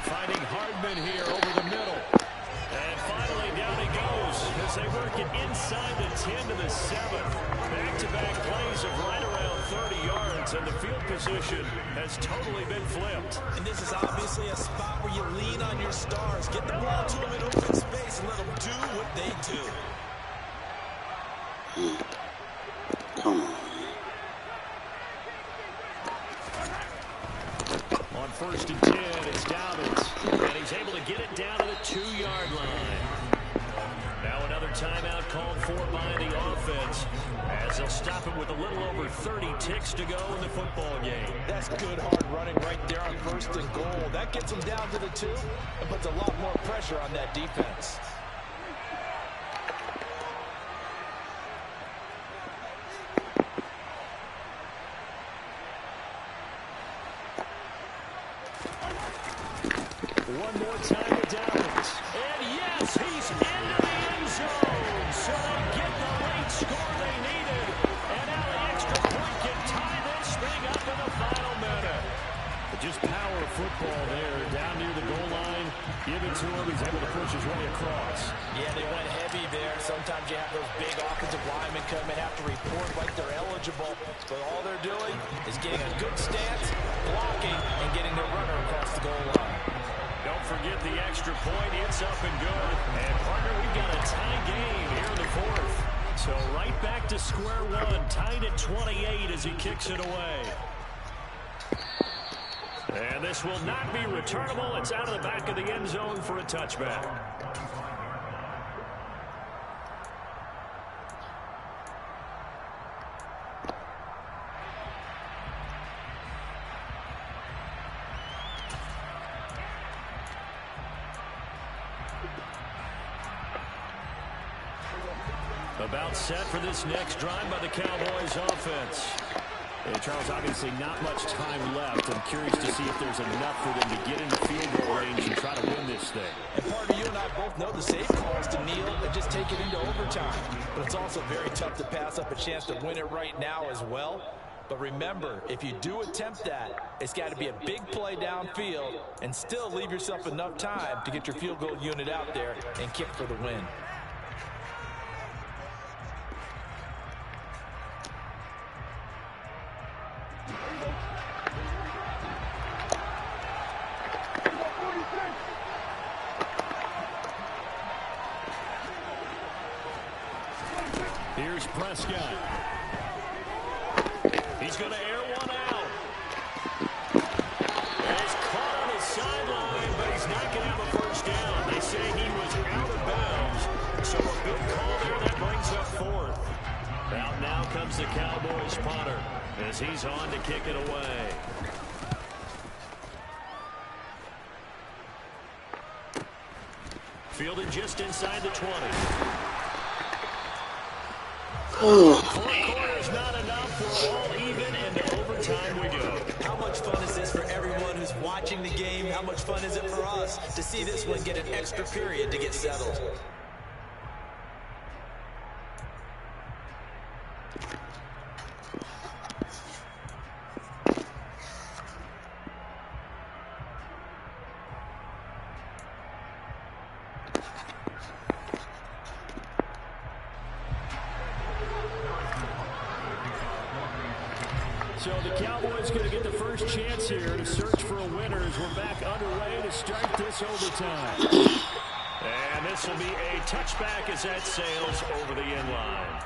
Finding Hardman here over the middle. And finally down he goes as they work it inside the 10 to the 7. Back-to-back plays of right around 30 yards, and the field position has totally been flipped. And this is obviously a spot where you lean on your stars. Get the ball to them in open space and let them do what they do. Come on. On 1st and 10, it's Dobbins. And he's able to get it down to the 2-yard line. Now another timeout called for by the offense, as they'll stop him with a little over 30 ticks to go in the football game. That's good hard running right there on 1st and goal. That gets them down to the 2 and puts a lot more pressure on that defense. One more time to Dobbins. And yes, he's into the end zone. So they get the late score they needed. And now the extra point can tie this thing up in the final minute. Just power football there, down near the goal line. Give it to him. He's able to push his way across. Yeah, they went heavy there. Sometimes you have those big offensive linemen come and have to report like they're eligible. But all they're doing is getting a good stance, blocking, and getting their runner across the goal line. Don't forget get the extra point. It's up and good. And, partner, we've got a tie game here in the fourth. So right back to square one, tied at 28 as he kicks it away. And this will not be returnable. It's out of the back of the end zone for a touchback. About set for this next drive by the Cowboys offense. Hey, Charles, obviously not much time left. I'm curious to see if there's enough for them to get into field goal range and try to win this thing. And partner, you and I both know the safe call is to kneel and just take it into overtime. But it's also very tough to pass up a chance to win it right now as well. But remember, if you do attempt that, it's got to be a big play downfield and still leave yourself enough time to get your field goal unit out there and kick for the win. Here's Prescott. He's going to air one out. He's caught on his sideline, but he's not going to have a first down. They say he was out of bounds. So a good call there. That brings up fourth. Out now comes the Cowboys punter as he's on to kick it away. Fielded just inside the 20. Four quarters not enough. We're all even, and to overtime we go. How much fun is this for everyone who's watching the game? How much fun is it for us to see this one get an extra period to get settled? So the Cowboys going to get the first chance here to search for a winner as we're back underway to start this overtime. And this will be a touchback as that sails over the end line.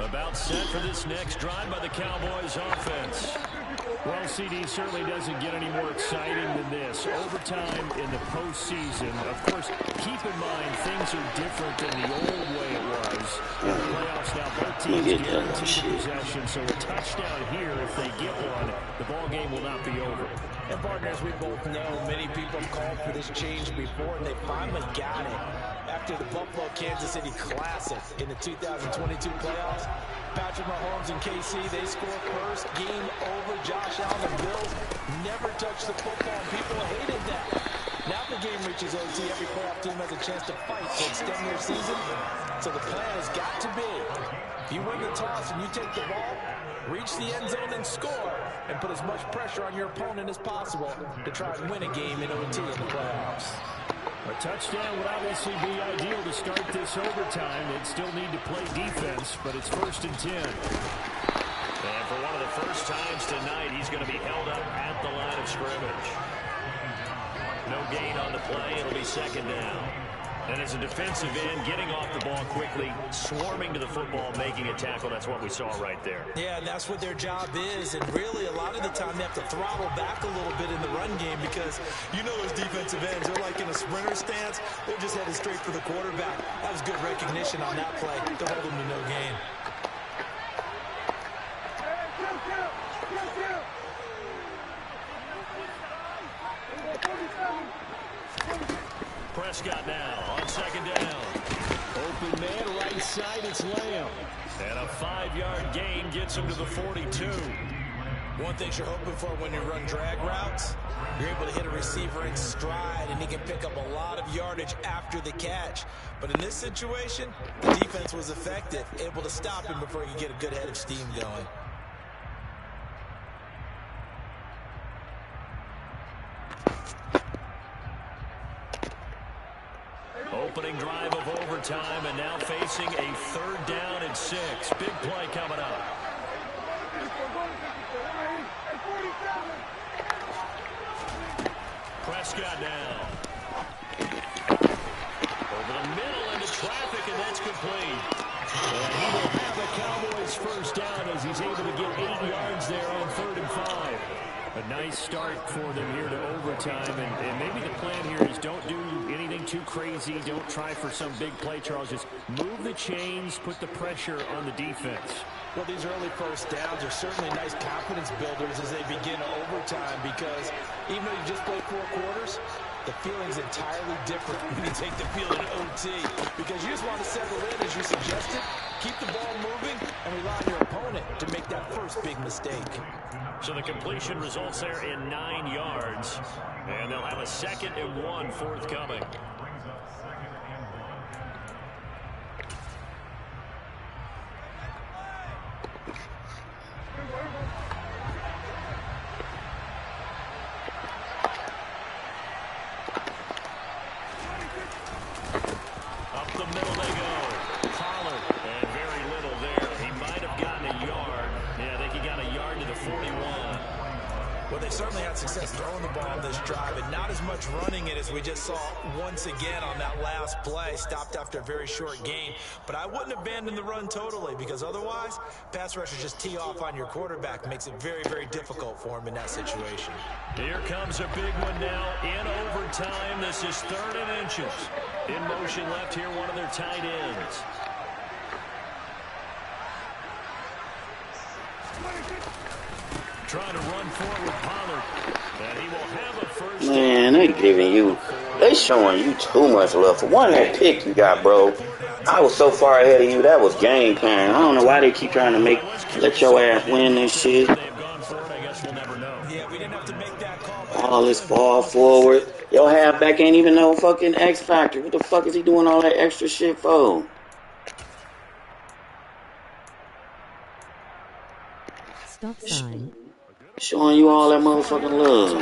About set for this next drive by the Cowboys offense. Well, CD certainly doesn't get any more exciting than this. Overtime in the postseason. Of course, keep in mind things are different than the old way it was. In the playoffs now, both teams guarantee possession, so a touchdown here, if they get one, the ball game will not be over. And partners, we both know many people have called for this change before, and they finally got it. After the Buffalo-Kansas City Classic in the 2022 playoffs, Patrick Mahomes and KC, they scored first, game over. Josh Allen and Bills never touched the football, and people hated that. Now the game reaches OT, every playoff team has a chance to fight to extend their season. So the plan has got to be, if you win the toss and you take the ball, reach the end zone and score, and put as much pressure on your opponent as possible to try and win a game in OT in the playoffs. A touchdown would obviously be ideal to start this overtime. They'd still need to play defense, but it's 1st and 10. And for one of the first times tonight, he's going to be held up at the line of scrimmage. No gain on the play. It'll be 2nd down. And as a defensive end, getting off the ball quickly, swarming to the football, making a tackle, that's what we saw right there. Yeah, and that's what their job is. And really, a lot of the time, they have to throttle back a little bit in the run game because you know those defensive ends, they're like in a sprinter stance. They're just headed straight for the quarterback. That was good recognition on that play to hold them to no gain. Prescott now on 2nd down. Open man, right side, it's Lamb. And a 5-yard gain gets him to the 42. One thing you're hoping for when you run drag routes, you're able to hit a receiver in stride, and he can pick up a lot of yardage after the catch. But in this situation, the defense was effective, able to stop him before he could get a good head of steam going. overtime and now facing a 3rd down and 6. Big play coming up. Prescott now. Over the middle into traffic, and that's complete. And he will have a Cowboys 1st down as he's able to get 8 yards there on 3rd and 5. A nice start for them here to overtime, and maybe the plan here is don't do anything too crazy. Don't try for some big play, Charles. Just move the chains, put the pressure on the defense. Well, these early 1st downs are certainly nice confidence builders as they begin overtime, because even though you just played 4 quarters, the feeling's entirely different when you take the field in OT, because you just want to settle in, as you suggested, keep the ball moving, and rely on your opponent to make that first big mistake. So the completion results there in 9 yards, and they'll have a 2nd and 1 forthcoming. Up the middle they go. Pollard, and very little there. He might have gotten a yard. Yeah, I think he got a yard to the 41. Well, they certainly had success throwing the ball on this drive, and not as much running it as we just saw once again on that last play. Stopped after a very short gain. But I wouldn't abandon the run totally, because otherwise, pass rushers just tee off on your quarterback. Makes it very, very difficult for him in that situation. Here comes a big one now in overtime. This is 3rd and inches. In motion left here, one of their tight ends. Trying to run forward with Pollard. And he will have a 1st. Man, they showing you too much love. For one, that pick you got, bro. I was so far ahead of you. That was game plan. I don't know why they keep trying to let your ass win this shit. They've gone for it. I guess we'll never know. Yeah, we didn't have to make that call. All this ball forward. Your halfback ain't even no fucking X factor. What the fuck is he doing all that extra shit for? Stop sign. Showing you all that motherfucking love.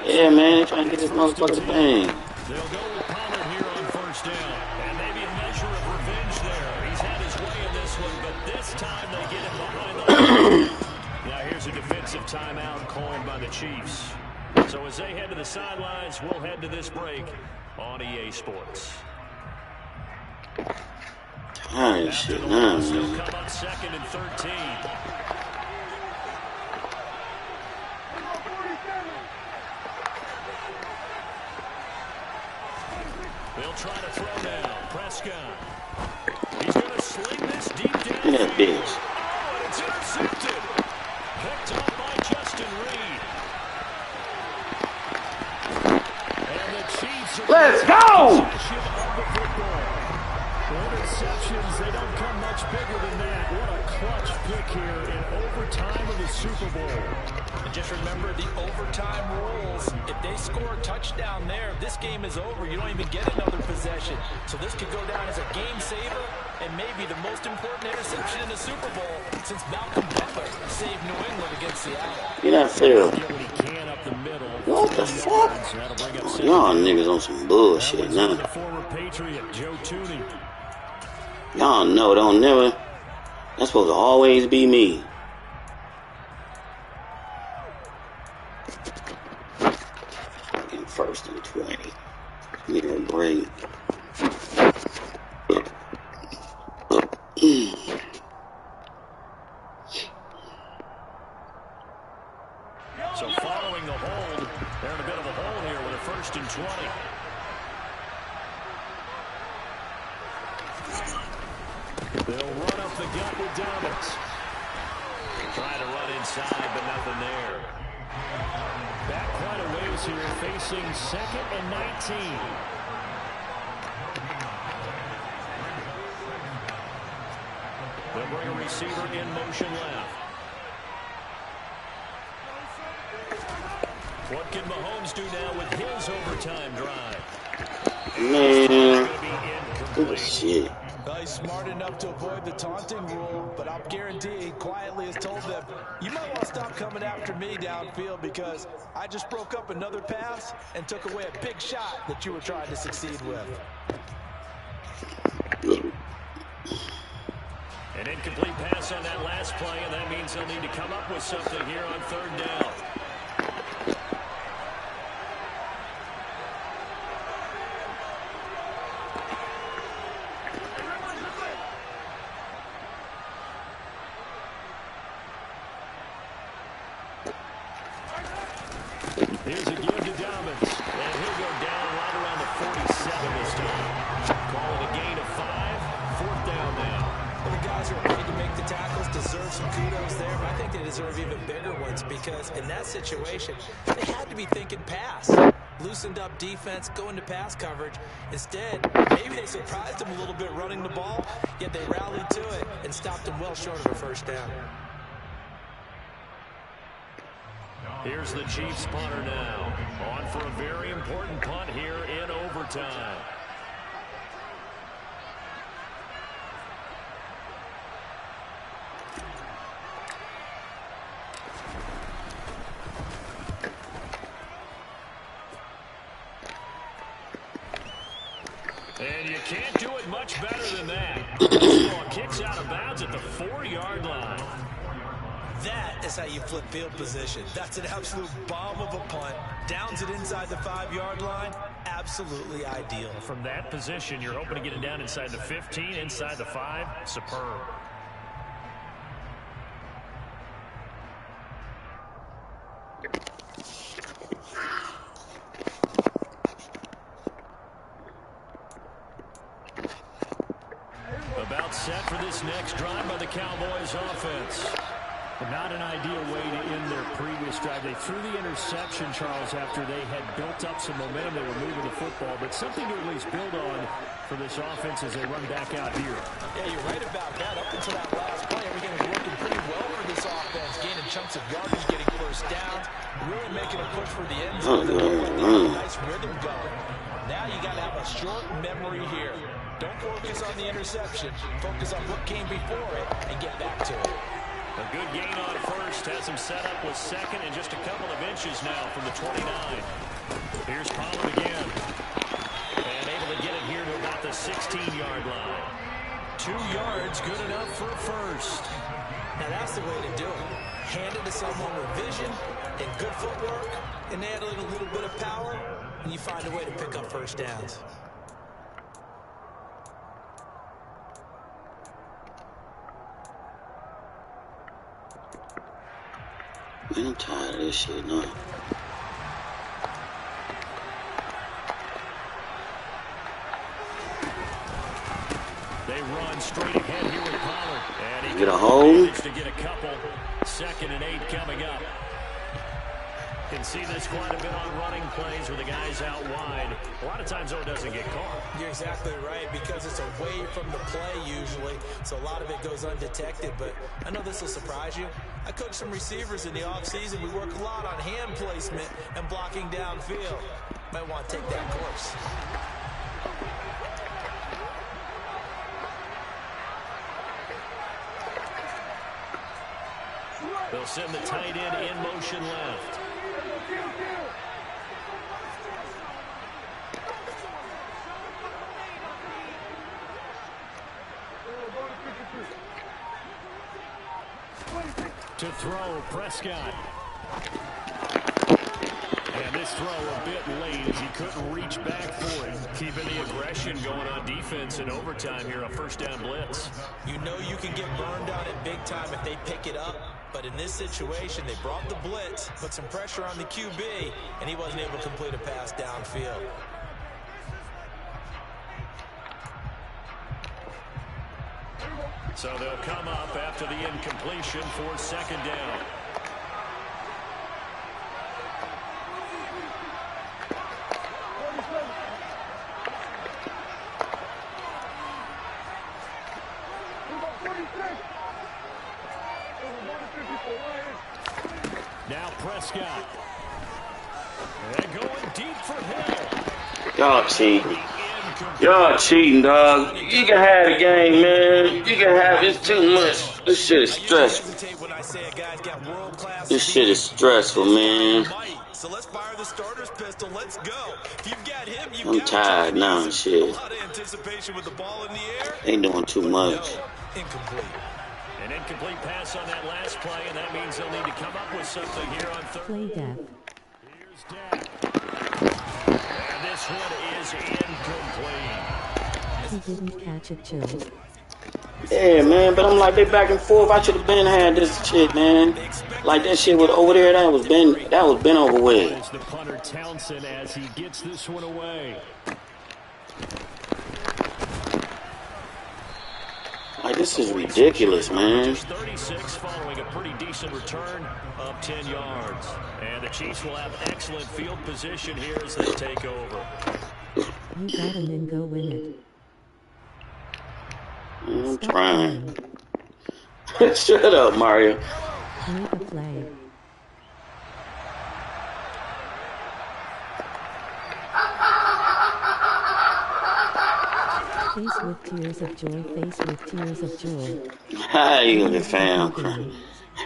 Yeah, man, they trying to get this motherfucking thing. They'll go with Pollard here on 1st down. And maybe a measure of revenge there. He's had his way in this one, but this time they get him behind the line. Now here's a defensive timeout called by the Chiefs. So as they head to the sidelines, we'll head to this break on EA Sports. Tired shit, nah, They'll man. come on 2nd and 13. They'll try to throw now. Prescott. He's going to sling this deep down. Look at that bitch. Oh, and it's intercepted. Picked up by Justin Reed. And the Chiefs are Let's go! possession of the football. Interceptions, they don't come much bigger than that. What a clutch pick here in overtime of the Super Bowl. And just remember the overtime rules. If they score a touchdown there, this game is over. You don't even get another possession. So this could go down as a game saver and maybe the most important interception in the Super Bowl since Malcolm Butler saved New England against Seattle. Get that field. What the fuck? Y'all niggas on some bullshit now. The former Patriot, Joe Tooney. Y'all know, don't never. That's supposed to always be me. Fucking 1st and 20. Give me a break. So following the hold, they're in a bit of a hole here with a 1st and 20. They'll run up the gut with Dobbins. Trying to run inside, but nothing there. Back quite a ways here, facing 2nd and 19. They'll bring a receiver in motion left. What can Mahomes do now with his overtime drive? Man, good shit. Well, he's smart enough to avoid the taunting rule, but I'll guarantee he quietly has told them, you might want to stop coming after me downfield because I just broke up another pass and took away a big shot that you were trying to succeed with. incomplete pass on that last play, and that means they'll need to come up with something here on third down. Here's a give to Dobbins, and he'll go down right around the 47 this time. Call it a gain of 5, fourth down now. Well, the guys who are ready to make the tackles deserve some kudos there, but I think they deserve even bigger ones because in that situation, they had to be thinking pass. Loosened up defense, going to pass coverage. Instead, maybe they surprised them a little bit running the ball, yet they rallied to it and stopped them well short of a first down. Here's the Chiefs punter now, on for a very important punt here in overtime. And you can't do it much better than that. This ball kicks out of bounds at the 4-yard line. That is how you flip field position. That's an absolute bomb of a punt. Downs it inside the 5-yard line. Absolutely ideal. From that position, you're hoping to get it down inside the 15, inside the 5. Superb. About set for this next drive by the Cowboys offense. Not an ideal way to end their previous drive. They threw the interception, Charles, after they had built up some momentum. They were moving the football, but something to at least build on for this offense as they run back out here. Yeah, you're right about that. Up until that last play, everything was working pretty well for this offense. Gaining chunks of yardage, getting first downs, really making a push for the end zone. Nice rhythm going. Now you got to have a short memory here. Don't focus on the interception. Focus on what came before it and get back to it. A good gain on first. Has him set up with second and just a couple of inches now from the 29. Here's Pollard again. And able to get it here to about the 16-yard line. 2 yards, good enough for a first. Now that's the way to do it. Hand it to someone with vision and good footwork, and add a little bit of power, and you find a way to pick up first downs. Man, I'm tired of this shit now. They run straight ahead here with Pollard. And he get a hold. To get a couple. 2nd and 8 coming up. Can see this quite a bit on running plays with the guys out wide. A lot of times, though, it doesn't get caught. You're exactly right, because it's away from the play usually, so a lot of it goes undetected. But I know this will surprise you. I coach some receivers in the offseason. We work a lot on hand placement and blocking downfield. Might want to take that course. They'll send the tight end in motion left. To throw, Prescott. And this throw a bit late as he couldn't reach back for it. Keeping the aggression going on defense in overtime here, a first down blitz. You know you can get burned on it big time if they pick it up. But in this situation, they brought the blitz, put some pressure on the QB, and he wasn't able to complete a pass downfield. So they'll come up after the incompletion for 2nd down. Now Prescott. They're going deep for Hill. Y'all cheating. Y'all cheating, dog. You can have the game, man. You can have it. It's too much. This shit is stressful. This shit is stressful, man. So let's fire the starter's pistol. Let's go. If you've got him, I'm tired now and shit. A lot of anticipation with the ball in the air. Ain't doing too much. Incomplete. An incomplete pass on that last play, and that means they'll need to come up with something here on third. Play deaf. Here's Dak. And this one is incomplete. He didn't catch it, Joe. Yeah, man, but I'm like, they back and forth. I should have been had this shit, man. Like, that shit was over there. That was been over with. It's the punter Townsend as he gets this one away. Like, this is ridiculous, man. Just 36 following a pretty decent return of 10 yards. And the Chiefs will have excellent field position here as they take over. You got him and go win it. I'm trying. Shut up, Mario. Make a play. Face with tears of joy, face with tears of joy. Hi, you looking fam. Near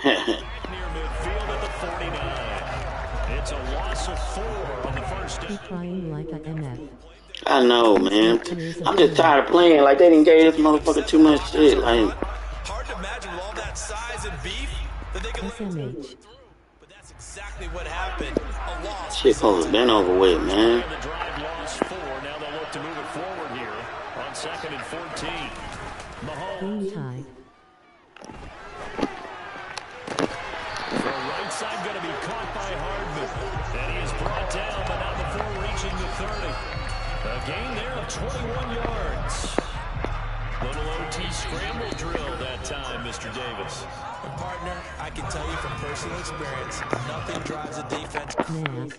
midfield at the 49. It's a loss of 4 on the first He down. crying like a MF. I know, man. I'm just tired of playing. Like, they didn't give this motherfucker too much shit. Like, Hard to imagine with all that size and beef that they can SMH. but that's exactly what happened. A loss. shit supposed to been over with, man. The drive lost 4. Now they'll look to move it forward here on 2nd and 14. Mahomes. Game tie. The right side going to be caught by Hardman. And he is brought down, but not before reaching the 30. A gain there of 21 yards. Little OT scramble drill that time, Mr. Davis. And partner, I can tell you from personal experience, nothing drives a defense Math.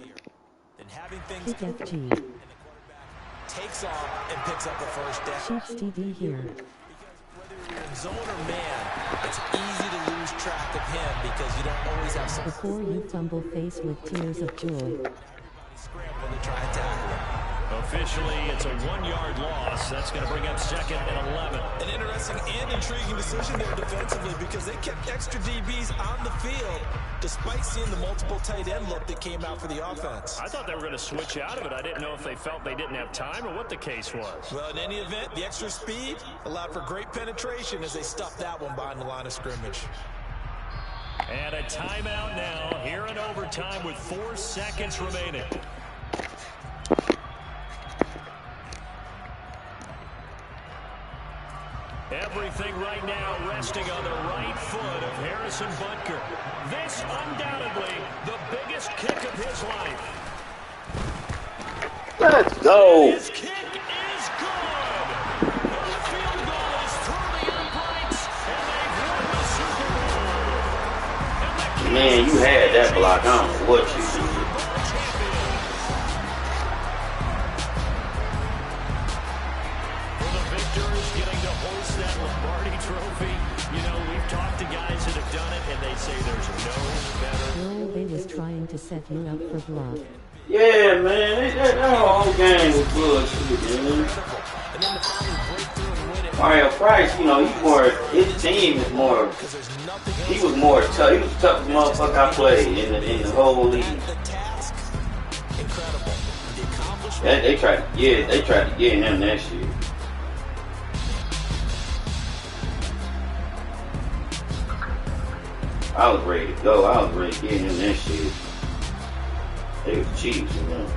than having things Pick FG. and the quarterback takes off and picks up a first down. Chiefs TD here. Whether you're in zone or man, it's easy to lose track of him because you don't always have some Before you fumble, face with tears of joy. scramble to try and tackle him. Officially, it's a 1-yard loss. That's going to bring up 2nd and 11. An interesting and intriguing decision there defensively because they kept extra DBs on the field despite seeing the multiple tight end look that came out for the offense. I thought they were going to switch out of it. I didn't know if they felt they didn't have time or what the case was. Well, in any event, the extra speed allowed for great penetration as they stuffed that one behind the line of scrimmage. And a timeout now here in overtime with 4 seconds remaining. Everything right now resting on the right foot of Harrison Butker. This undoubtedly the biggest kick of his life. Let's go. His kick is good. The field goal is through the uprights, and they've won the Super Bowl. And the Man, you had that block. I don't know what you did. For the victors getting to hoist that Lombardi trophy, you know, we've talked to guys that have done it, and they say there's no better. Bro, they was trying to set you up for block. Yeah, man. That whole game was bullshit, man. And then to finally break through and win it. Mario Price, you know, his team is more, Because there's nothing he was more tough. He was the toughest motherfucker I played in the whole league. the task. Incredible. The accomplishment. They tried to get him that shit. I was ready to go. I was ready to get him that shit. They was cheap, you know.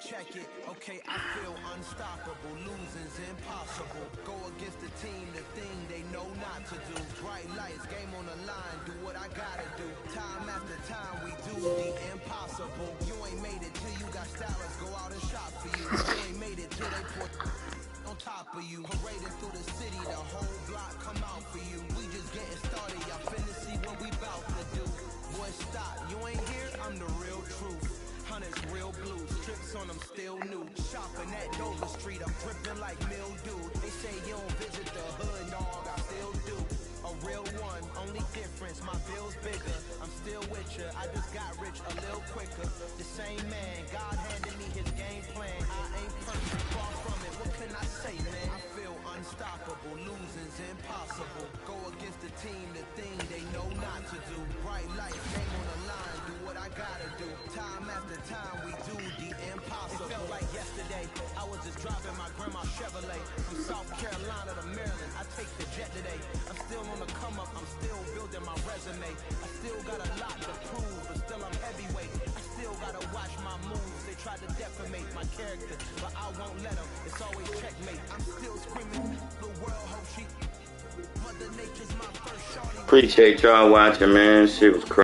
Check it, okay, I feel unstoppable. Losing's impossible. Go against the team, the thing they know not to do. Bright lights, game on the line, do what I gotta do. Time after time, we do the impossible. You ain't made it till you got stylists, go out and shop for you. You ain't made it till they put... on top of you. Parading through the city, the whole block come out for you. We just getting started, y'all finna see what we bout to do. Boy, stop, you ain't here, I'm the real truth. Hunters real blue, strips on them still new. Shopping at Dover Street, I'm dripping like mildew. They say you don't visit the hood, dog, I still do. A real one, only difference, my bill's bigger. I'm still with ya, I just got rich a little quicker. The same man, God handed me his game plan. I ain't perfect, far from it, what can I say, man? I feel unstoppable, losing's impossible. Go against the team, the thing they know not to do. Bright light, name on the line, do what I gotta do. Time after time, we do the impossible. It felt like yesterday, I was just driving my grandma's Chevrolet. From South Carolina to Maryland, I take the jet today. I'm still on the come up, I'm still building my resume. I still got a lot to prove, but still I'm heavyweight. I still gotta watch my moves, they try to defamate my character, but I won't let them, it's always checkmate. I'm still screaming, the world hope she, Mother Nature's my first shorty. Appreciate y'all watching, man. Shit was crazy.